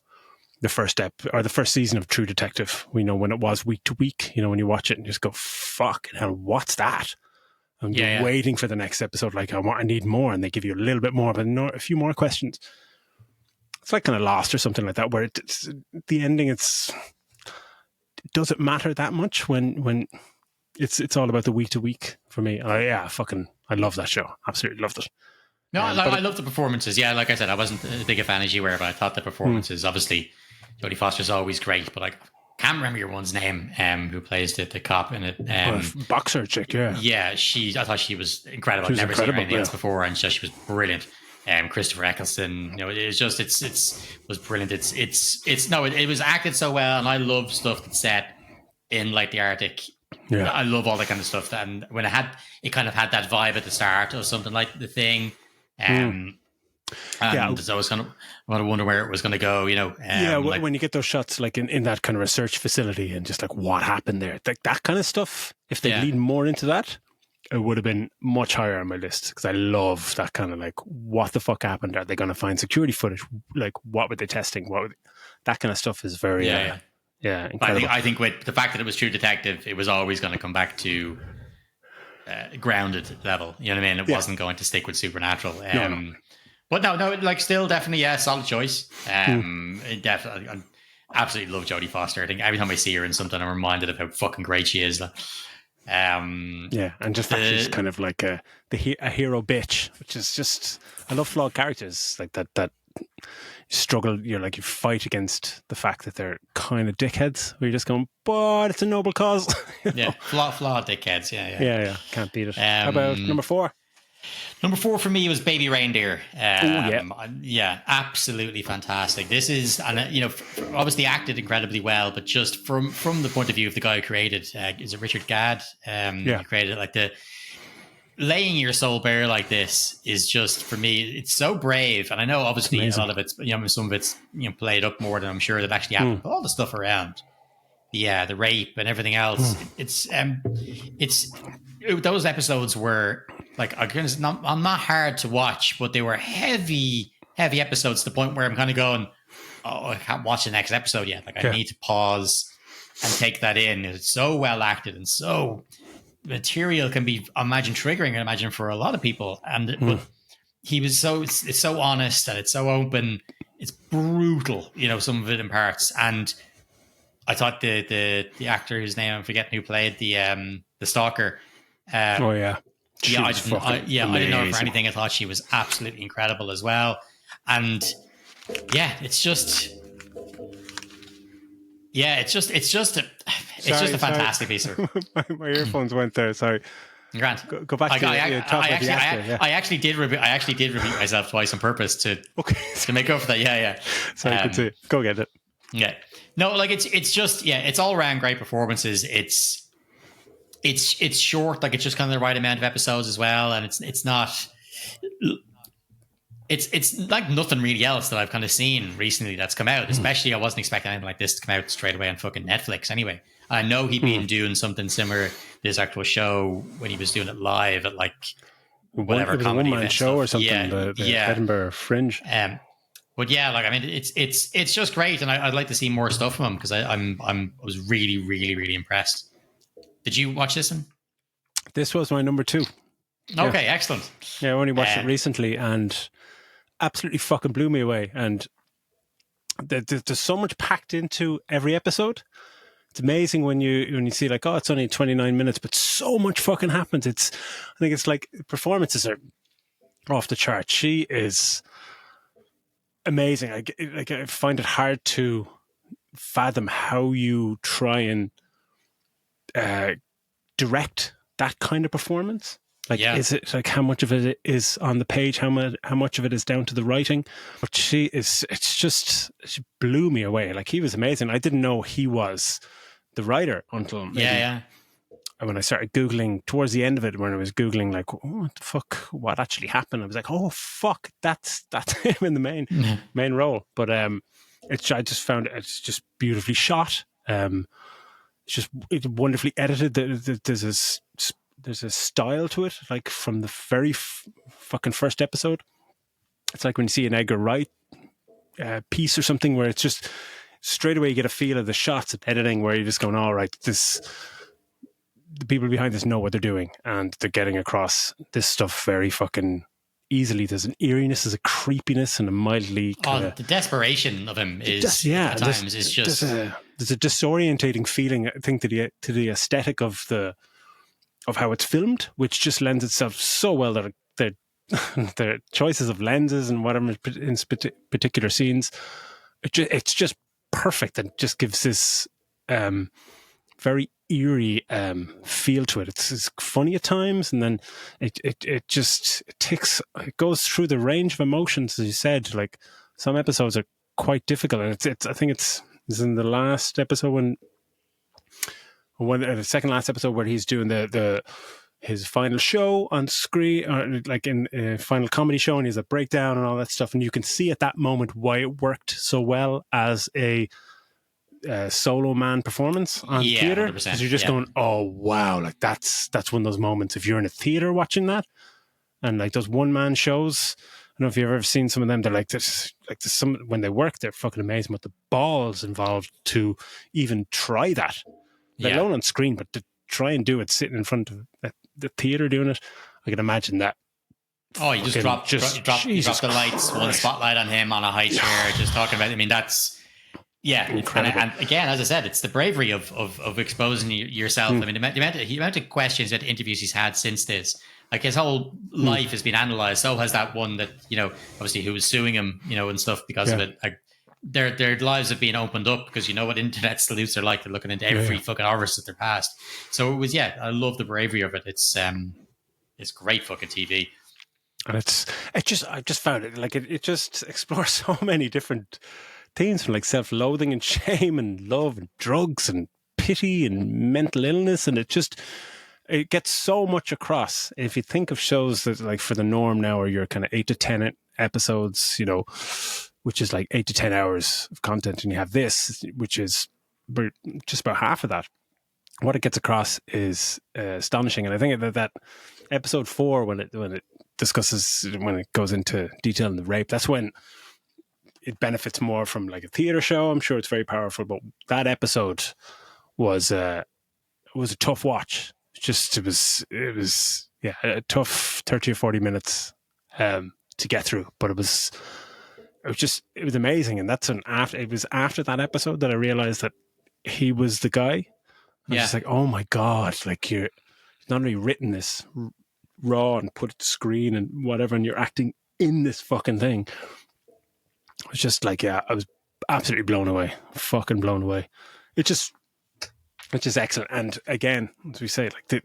the first or the first season of True Detective. We know when it was week to week. You know, when you watch it and just go, "Fuck hell, what's that?" And you're waiting for the next episode. Like, I need more, and they give you a little bit more, but a few more questions. It's like kind of Lost or something like that, where it's the ending. Does it matter that much when it's all about the week to week for me? I love that show. Absolutely loved it. No, I love the performances. Yeah, like I said, I wasn't as big a fan as you were, but I thought the performances, obviously, Jodie Foster's always great, but I can't remember your one's name, who plays the cop in it. Boxer chick, yeah. Yeah, I thought she was incredible. I've never seen her anything else before, and she was brilliant. Christopher Eccleston, you know, it was brilliant. It was acted so well, and I love stuff that's set in like the Arctic. Yeah, I love all that kind of stuff. And when it kind of had that vibe at the start of something like The Thing. And so I was kind of wonder where it was going to go, you know. When you get those shots like in that kind of research facility and just like what happened there, like that kind of stuff, if they lead more into that, it would have been much higher on my list, because I love that kind of like, what the fuck happened? Are they going to find security footage? Like, what were they testing? That kind of stuff is very incredible. I think with the fact that it was True Detective, it was always going to come back to grounded level. You know what I mean? It wasn't going to stick with supernatural. No. But no, like still definitely solid choice. Definitely, I absolutely love Jodie Foster. I think every time I see her in something, I'm reminded of how fucking great she is. And just that she's kind of like a hero bitch, which is just, I love flawed characters like that struggle, you fight against the fact that they're kind of dickheads, where you're just going, but it's a noble cause. Flawed dickheads. Yeah, can't beat it. How about number 4? Number 4 for me was Baby Reindeer. Absolutely fantastic. This is, and obviously acted incredibly well, but just from the point of view of the guy who created, is it Richard Gadd? Who created like the laying your soul bare like this is just, for me, it's so brave. And I know obviously a lot of it's, some of it's played up more than I'm sure that actually happened. But all the stuff around, the rape and everything else, it's those episodes were like, I'm not hard to watch, but they were heavy episodes to the point where I'm kind of going, oh, I can't watch the next episode yet. Like I need to pause and take that in. It's so well acted, and so material can be, triggering, I imagine, for a lot of people. And but he was it's so honest, and it's so open. It's brutal, some of it in parts. And I thought the actor whose name I'm forgetting, who played the stalker. I didn't know her for anything. I thought she was absolutely incredible as well. And it's just a fantastic piece of my earphones went there. Sorry. Grant, go back to I actually did repeat myself twice on purpose to make up for that. Yeah. Sorry, continue. Go get it. Yeah. No, like it's just it's all around great performances. It's short, like it's just kind of the right amount of episodes as well, and it's not. It's like nothing really else that I've kind of seen recently that's come out. Especially, I wasn't expecting anything like this to come out straight away on fucking Netflix. Anyway, I know he'd been doing something similar to this actual show when he was doing it live at like whatever, it was a one-man show or something. The Edinburgh Fringe. But it's just great, and I'd like to see more stuff from him, because I was really, really, really impressed. Did you watch this one? This was my number 2. Okay, excellent. Yeah, I only watched it recently, and absolutely fucking blew me away. And there's so much packed into every episode. It's amazing when you see like, oh, it's only 29 minutes, but so much fucking happens. I think it's like performances are off the chart. She is amazing. I find it hard to fathom how you try and direct that kind of performance. Like, is it like how much of it is on the page? How much of it is down to the writing? But she blew me away. Like, he was amazing. I didn't know he was the writer until maybe when I started Googling towards the end of it, when I was Googling like, what the fuck, what actually happened? I was like, oh fuck, that's him in the main role. But I just found it's just beautifully shot. It's wonderfully edited. There's a style to it, like from the very fucking first episode. It's like when you see an Edgar Wright piece or something, where it's just straight away you get a feel of the shots and editing, where you're just going, all right, the people behind this know what they're doing, and they're getting across this stuff very fucking easily. There's an eeriness, there's a creepiness, and a mildly the desperation of him is at times is just there's a disorientating feeling, I think, to the aesthetic of how it's filmed, which just lends itself so well that the choices of lenses and whatever in particular scenes, it's just perfect, and just gives this very eerie feel to it. It's funny at times, and then it goes through the range of emotions, as you said. Like, some episodes are quite difficult, and I think it's in the last episode when the second last episode, where he's doing his final show on screen, or like in a final comedy show, and he's a breakdown and all that stuff, and you can see at that moment why it worked so well as a solo man performance on theater, because you're just going, oh wow, like that's one of those moments. If you're in a theater watching that, and like those one man shows, I don't know if you've ever seen some of them. They're like this, some when they work, they're fucking amazing. But the balls involved to even try that, let alone on screen, but to try and do it sitting in front of the theater doing it, I can imagine that. Oh, you just drop the lights, one spotlight on him on a high chair, just talking about it. I mean, that's. Yeah, and again, as I said, it's the bravery of exposing yourself. I mean, the amount of questions, that interviews he's had since this, like his whole life has been analysed. So has that one that, obviously who was suing him, and stuff because of it. Like, their lives have been opened up, because you know what internet sleuths are like. They're looking into every fucking orifice that they're past. So it was, I love the bravery of it. It's great fucking TV. And I just found it like it just explores so many different themes, from like self-loathing and shame and love and drugs and pity and mental illness, and it gets so much across. If you think of shows that, like, for the norm now, are your kind of 8 to 10 episodes, which is like 8 to 10 hours of content, and you have this, which is just about half of that. What it gets across is astonishing, and I think that episode 4, when it goes into detail in the rape, that's when it benefits more from like a theater show. I'm sure it's very powerful, but that episode was a tough watch. It was a tough 30 or 40 minutes to get through, but it was amazing. And it was after that episode that I realized that he was the guy. I was just like, oh my God, like, you're not only written this raw and put it to screen and whatever, and you're acting in this fucking thing. I was just like, I was absolutely blown away. Fucking blown away. It's just excellent. And again, as we say, like the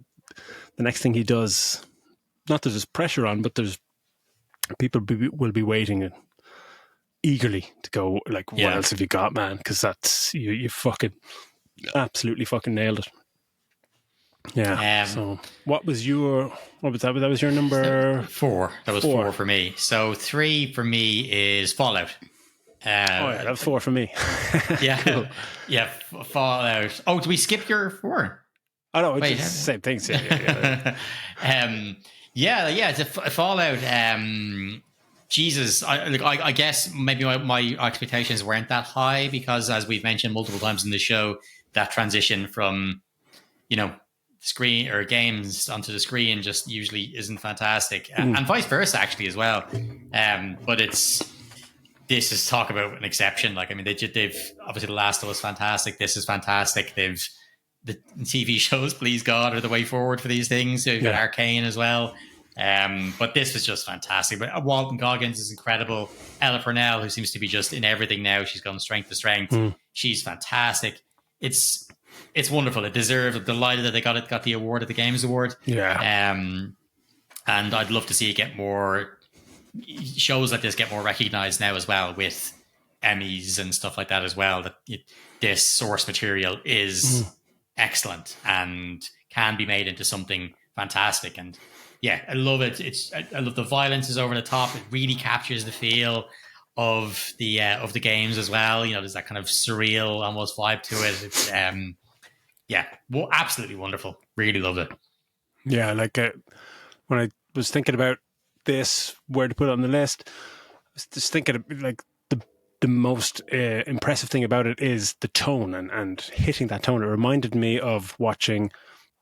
next thing he does, not that there's pressure on, but there's people will be waiting eagerly to go, like, what else have you got, man? Because that's, you fucking absolutely fucking nailed it. Yeah. So what was that? That was your number 4. That was 4 for me. So 3 for me is Fallout. That was 4 for me. Cool. Yeah, Fallout. Oh, did we skip your 4? Oh no, it's the same things. Yeah. It's a Fallout. Jesus, I guess maybe my expectations weren't that high, because, as we've mentioned multiple times in the show, that transition from screen or games onto the screen just usually isn't fantastic, and vice versa actually as well. But this is talk about an exception. Like, I mean, they've obviously The Last of Us fantastic. This is fantastic. The TV shows, please God, are the way forward for these things. You've got Arcane as well. But this was just fantastic. But Walton Goggins is incredible. Ella Purnell, who seems to be just in everything now, she's gone strength to strength. She's fantastic. It's wonderful. It deserved. I'm delighted that they got the award at the Games Award. Yeah. And I'd love to see it get more shows like this get more recognized now as well, with Emmys and stuff like that as well. That this source material is excellent and can be made into something fantastic. And yeah, I love it. I love the violence is over the top. It really captures the feel of the games as well. You know, there's that kind of surreal almost vibe to it. It's absolutely wonderful. Really love it. Yeah, like when I was thinking about this, where to put it on the list, I was just thinking like the most impressive thing about it is the tone and hitting that tone. It reminded me of watching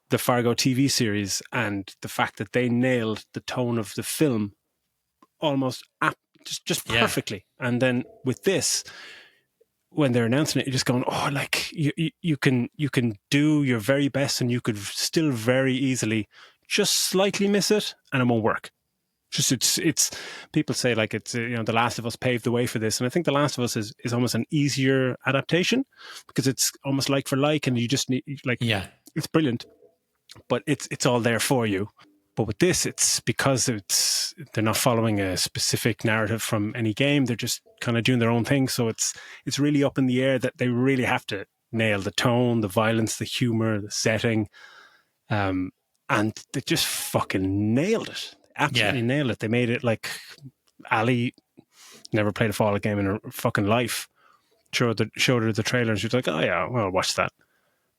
the Fargo TV series and the fact that they nailed the tone of the film almost just perfectly. And then with this, when they're announcing it, you're just going, oh, like you can do your very best and you could still very easily just slightly miss it and it won't work. Just it's people say like it's The Last of Us paved the way for this, and I think The Last of Us is almost an easier adaptation because it's almost like for like, and you just need it's brilliant, but it's all there for you. But with this, it's because they're not following a specific narrative from any game. They're just kind of doing their own thing. So it's really up in the air that they really have to nail the tone, the violence, the humor, the setting, and they just fucking nailed it. Absolutely nailed it. They made it like Ali never played a Fallout game in her fucking life. Showed her the trailer and she was like, oh yeah, well, I'll watch that.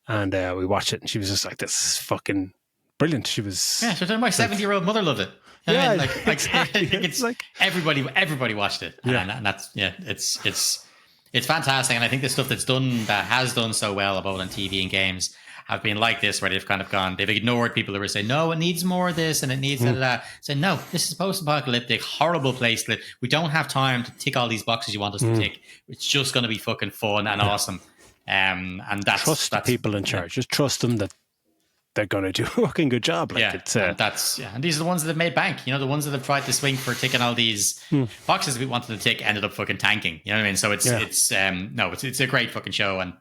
And we watched it and she was just like, this is fucking brilliant. She was... Yeah, so my 70-year-old mother loved it. Yeah, I mean, exactly. It's like everybody watched it. Yeah. And that's, it's fantastic. And I think the stuff that has done so well both on TV and games have been like this, where they've kind of they've ignored people who were saying, no, it needs more of this and it needs that. Saying, no, this is post-apocalyptic, horrible place that we don't have time to tick all these boxes you want us to tick. It's just going to be fucking fun and awesome. And that's the people in charge. Just trust them that they're going to do a fucking good job. Like and these are the ones that have made bank. The ones that have tried to swing for ticking all these boxes we wanted to tick ended up fucking tanking. You know what I mean? So it's a great fucking show, and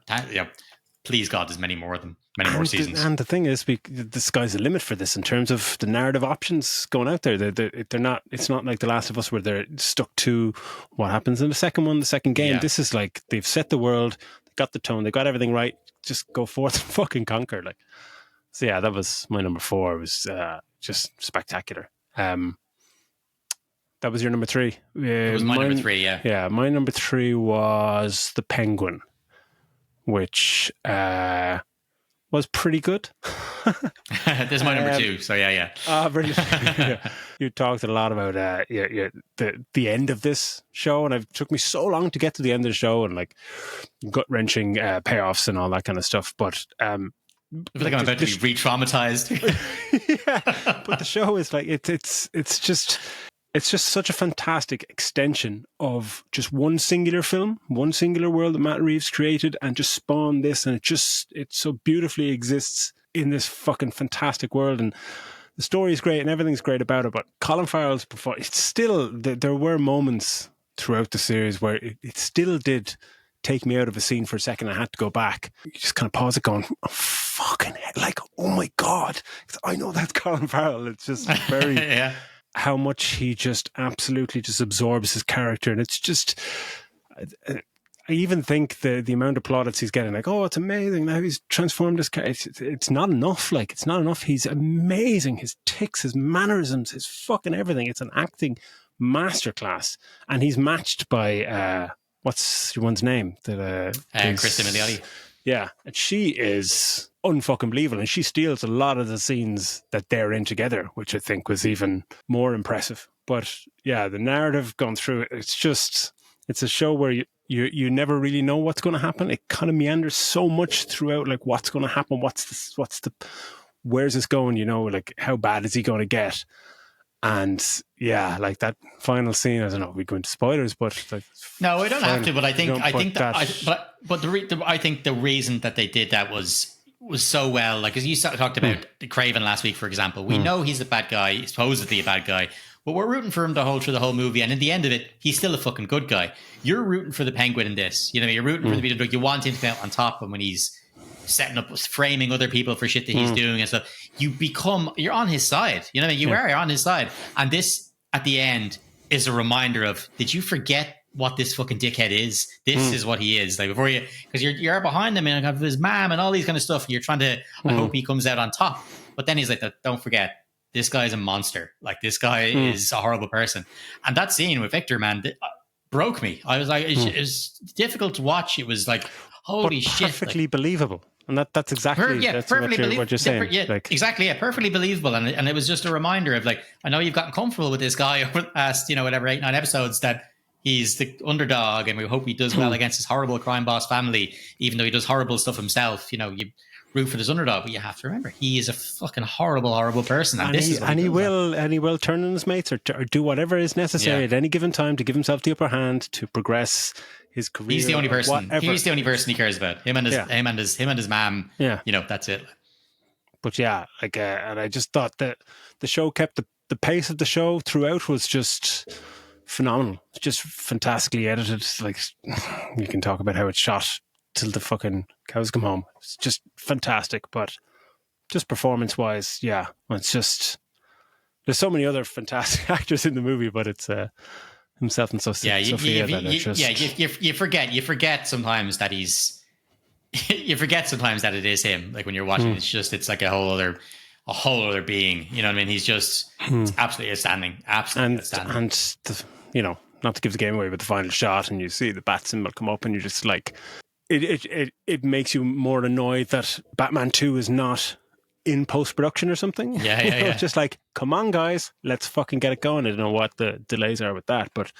please God, there's many more of them. Many more seasons. And the thing is, the sky's the limit for this in terms of the narrative options going out there. They're not. It's not like The Last of Us where they're stuck to what happens in the second game. Yeah. This is like they've set the world, they got the tone, they got everything right. Just go forth and fucking conquer. Like, so yeah, that was my number 4. It was just spectacular. That was your number 3. It was my number 3. Yeah. Yeah, my number 3 was The Penguin, which. Was pretty good. This is my number 2, so yeah. Oh, brilliant. You talked a lot about the end of this show, and it took me so long to get to the end of the show, and like gut-wrenching payoffs and all that kind of stuff. But I feel like I'm about to be re-traumatized. Yeah, but the show is like it's just such a fantastic extension of just one singular film, one singular world that Matt Reeves created and just spawned this. And it so beautifully exists in this fucking fantastic world. And the story is great and everything's great about it. But Colin Farrell's performance, it's still, there were moments throughout the series where it still did take me out of a scene for a second. I had to go back. You just kind of pause it going, oh, fucking hell, like, oh my God. I know that's Colin Farrell. It's just very... Yeah. How much he just absolutely just absorbs his character. And it's just, I even think the amount of plaudits he's getting, like, oh, it's amazing now he's transformed his character. It's not enough. Like, it's not enough. He's amazing. His tics, his mannerisms, his fucking everything. It's an acting masterclass. And he's matched by, what's your one's name? Kristen Milioti. Yeah. And she is unfucking believable, and she steals a lot of the scenes that they're in together, which I think was even more impressive. But yeah, the narrative going through it, it's a show where you never really know what's going to happen. It kind of meanders so much throughout, like what's going to happen, where's this going, like how bad is he going to get? And yeah, like that final scene, I don't know if we go into spoilers, but like, no, we don't have to. But I think the reason that they did that was was so well, like, as you talked about Craven last week, for example, we know he's a bad guy, supposedly a bad guy, but we're rooting for him through the whole movie, and in the end of it, he's still a fucking good guy. You're rooting for the Penguin in this, you know, you're rooting for the you want him to come out on top, and when he's setting up, framing other people for shit that he's doing and stuff, you're on his side, you know what I mean? You're on his side, and this at the end is a reminder of, did you forget what this fucking dickhead is? This is what he is. Like, before you, because you're behind him and have his mom and all these kind of stuff, and you're trying to, I hope he comes out on top. But then he's like, don't forget, this guy's a monster. Like, this guy is a horrible person. And that scene with Victor, man, broke me. I was like, it was difficult to watch. It was like, holy shit. Perfectly believable. And that's exactly what you're saying. Exactly. Yeah, perfectly believable. And it was just a reminder of, like, I know you've gotten comfortable with this guy over the past, 8-9 episodes, that he's the underdog, and we hope he does well against his horrible crime boss family, even though he does horrible stuff himself. You root for this underdog, but you have to remember, he is a fucking horrible, horrible person. And he will turn on his mates or do whatever is necessary at any given time to give himself the upper hand to progress his career. He's the only person. He's the only person he cares about. Him and his mom. Yeah, that's it. But and I just thought that the show kept the pace of the show throughout was just phenomenal. It's just fantastically edited. Like, you can talk about how it's shot till the fucking cows come home. It's just fantastic. But just performance wise, it's just, there's so many other fantastic actors in the movie, but it's himself and Sophia. You forget sometimes that he's you forget sometimes that it is him. Like, when you're watching, it's like a whole other being. You know what I mean? He's just it's absolutely outstanding. And not to give the game away, but the final shot, and you see the bat symbol come up, and you're just like, it makes you more annoyed that Batman 2 is not in post-production or something. Yeah. It's just like, come on, guys, let's fucking get it going. I don't know what the delays are with that, but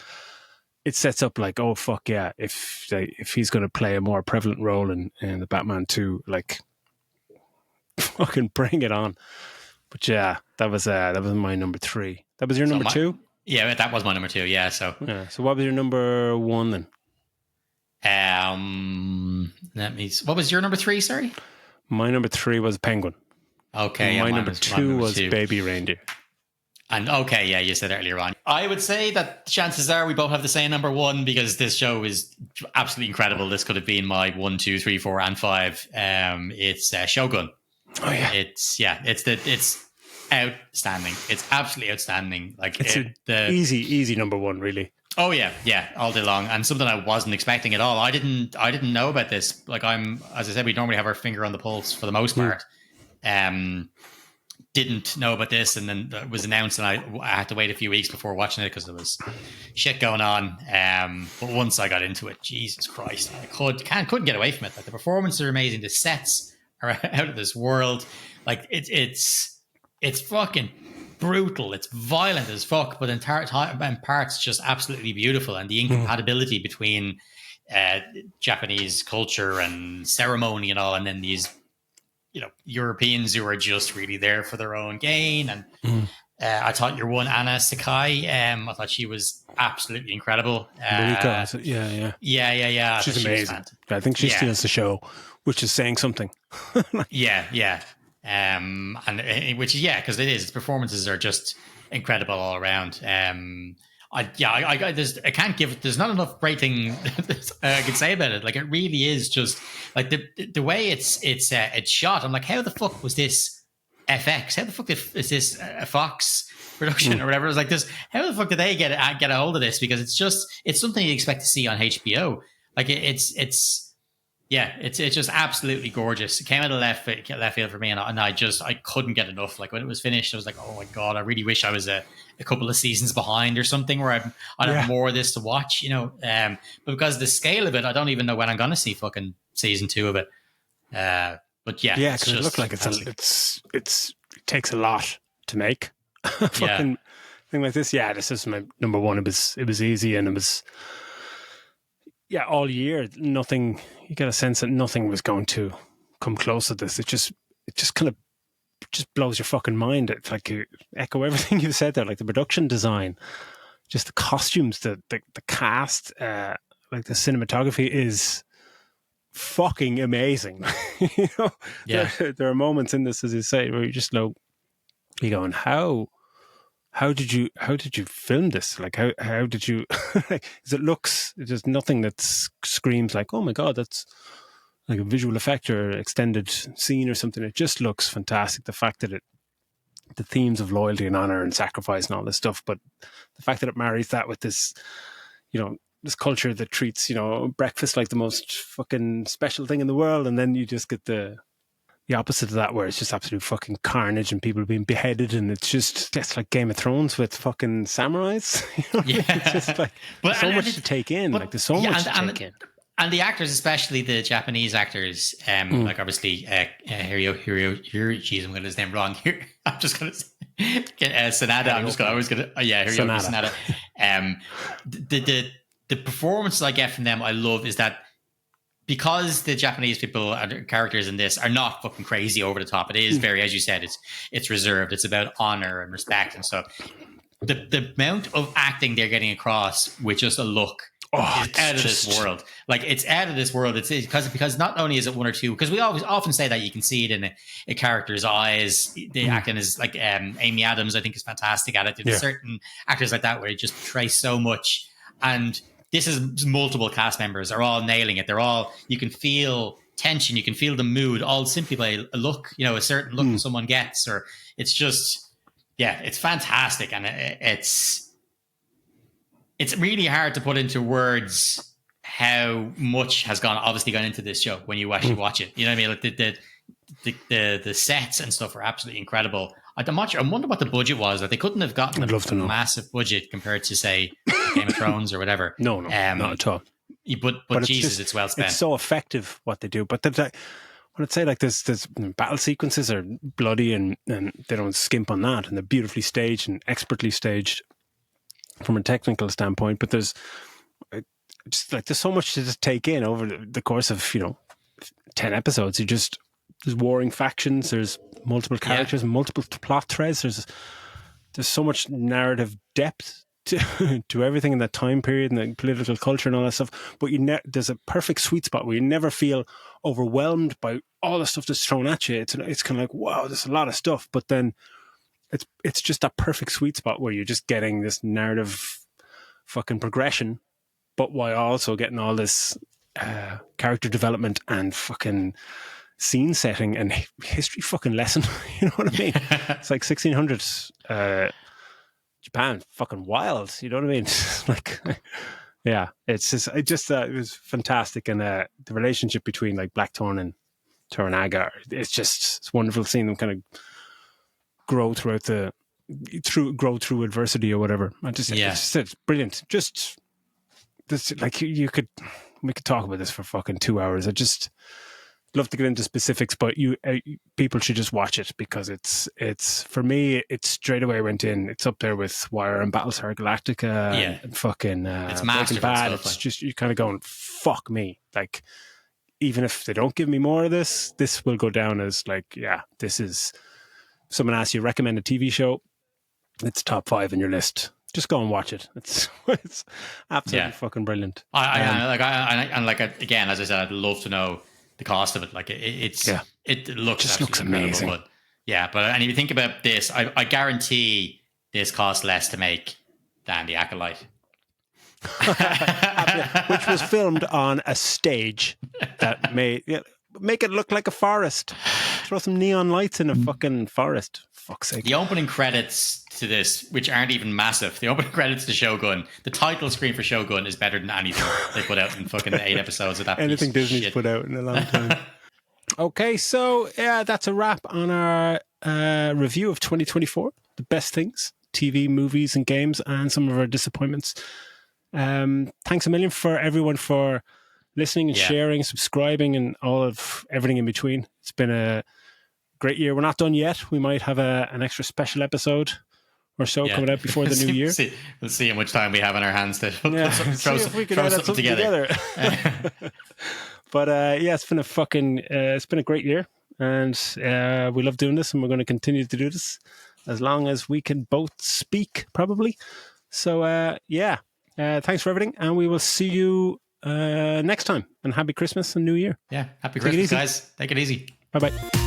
it sets up like, oh fuck yeah, if he's going to play a more prevalent role in the Batman 2, like, fucking bring it on. But that was my number 3. That was your number 2? Yeah, that was my number 2. Yeah, so what was your number 1 then? What was your number 3? Sorry, my number 3 was Penguin. Okay, my number 2 was Baby Reindeer. And you said earlier on. I would say that chances are we both have the same number 1, because this show is absolutely incredible. This could have been my 1, 2, 3, 4, and 5. It's Shogun. Oh yeah, it's outstanding. It's absolutely outstanding. Like, it's the easy number 1, really. Oh yeah, all day long, and something I wasn't expecting at all. I didn't know about this. Like, as I said, we normally have our finger on the pulse for the most part. Didn't know about this, and then it was announced, and I had to wait a few weeks before watching it because there was shit going on. But once I got into it, Jesus Christ, I couldn't get away from it. Like, the performances are amazing, the sets are out of this world. Like, it's fucking brutal. It's violent as fuck, but in parts just absolutely beautiful. And the incompatibility between Japanese culture and ceremony and all, and then these Europeans who are just really there for their own gain. And I thought your one, Anna Sakai, I thought she was absolutely incredible. Mariko, yeah. She's amazing. I think she steals the show, which is saying something. Yeah. And which is, because it is. Its performances are just incredible all around. There's not enough great thing I can say about it. Like, it really is just like the way it's shot. I'm like, how the fuck was this FX? How the fuck is this a Fox production or whatever? It was like this. How the fuck did they get a hold of this? Because it's something you expect to see on HBO. Like, it's just absolutely gorgeous. It came out of left field for me, and I couldn't get enough. Like, when it was finished, I was like, oh my God, I really wish I was a couple of seasons behind or something, where I'd have more of this to watch, But because of the scale of it, I don't even know when I'm going to see fucking season 2 of it. But because it looked like it takes a lot to make a fucking thing like this. Yeah, this is my number 1. It was easy, and it was. Yeah, all year, nothing. You get a sense that nothing was going to come close to this. It just kind of just blows your fucking mind. It's like you echo everything you said there, like the production design, just the costumes, the cast, like the cinematography is fucking amazing. Yeah. There are moments in this, as you say, where you just know, you're going, how did you film this? Like, how did you? There's nothing that screams like, oh my god, that's like a visual effect or extended scene or something. It just looks fantastic. The fact that the themes of loyalty and honor and sacrifice and all this stuff, but the fact that it marries that with this, this culture that treats, breakfast like the most fucking special thing in the world, and then you just get the opposite of that, where it's just absolute fucking carnage and people being beheaded, and it's like Game of Thrones with fucking samurais. Yeah, it's just like there's so much to take in. Like there's so much to take in. And the actors, especially the Japanese actors, like obviously Hiro, jeez, I'm going to get his name wrong here. I'm just going to say Sanada. Hiroyuki Sanada. The performances I get from them, I love, is that because the Japanese people and characters in this are not fucking crazy over the top. It is very, as you said, it's reserved. It's about honor and respect and stuff. The amount of acting they're getting across with just a look. It's out of this world. Like, it's out of this world. It's because not only is it one or two, because we often say that you can see it in a character's eyes. The acting is like Amy Adams, I think, is fantastic at it. There's certain actors like that where they just portray so much. And this is multiple cast members are all nailing it. You can feel tension, you can feel the mood, all simply by a look, a certain look someone gets, or it's just, it's fantastic. And it's really hard to put into words how much has obviously gone into this show when you actually watch it. You know what I mean? Like the sets and stuff are absolutely incredible. I wonder what the budget was. That they couldn't have gotten a massive budget compared to, say, Game of Thrones or whatever. No, not at all. But Jesus, it's well spent. It's so effective what they do. But when I'd say like there's battle sequences are bloody and they don't skimp on that, and they're beautifully staged and expertly staged from a technical standpoint. But there's so much to just take in over the course of 10 episodes. There's warring factions, there's multiple characters, multiple plot threads. There's so much narrative depth to everything in that time period and the political culture and all that stuff. But there's a perfect sweet spot where you never feel overwhelmed by all the stuff that's thrown at you. It's kind of like, wow, there's a lot of stuff. But then it's just that perfect sweet spot where you're just getting this narrative fucking progression, but while also getting all this character development and fucking scene setting and history fucking lesson. You know what I mean? It's like 1600s Japan, fucking wild. You know what I mean? Like, yeah, it was fantastic. And the relationship between like Blackthorn and Toranaga, it's wonderful seeing them kind of grow through adversity or whatever. It's brilliant. Just this, like we could talk about this for fucking 2 hours. I just love to get into specifics, but people should just watch it because it's for me, it's straight away went in. It's up there with Wire and Battlestar Galactica and fucking it's Breaking Bad. It's just, you're kind of going, fuck me. Like, even if they don't give me more of this will go down as like, this is, someone asks you recommend a TV show, it's top 5 in your list. Just go and watch it. It's absolutely fucking brilliant. Again, as I said, I'd love to know the cost of it. Like it looks amazing. But and if you think about this, I guarantee this costs less to make than The Acolyte. Which was filmed on a stage that make it look like a forest. Throw some neon lights in a fucking forest. Fuck's sake. The opening credits to this, which aren't even massive, the opening credits to Shogun, the title screen for Shogun is better than anything they put out in fucking 8 episodes of that. Anything Disney's put out in a long time. Okay, so that's a wrap on our review of 2024. The best things, TV, movies, and games, and some of our disappointments. Thanks a million for everyone for listening and sharing, subscribing, and all of everything in between. It's been a great year. We're not done yet. We might have an extra special episode or so coming out before the new year. We'll see how much time we have on our hands to throw something together. But it's been it's been a great year, and we love doing this, and we're going to continue to do this as long as we can both speak, probably. So thanks for everything, and we will see you next time. And happy Christmas and New Year. Yeah. Happy Take it Christmas, easy. guys. Take it easy. Bye bye.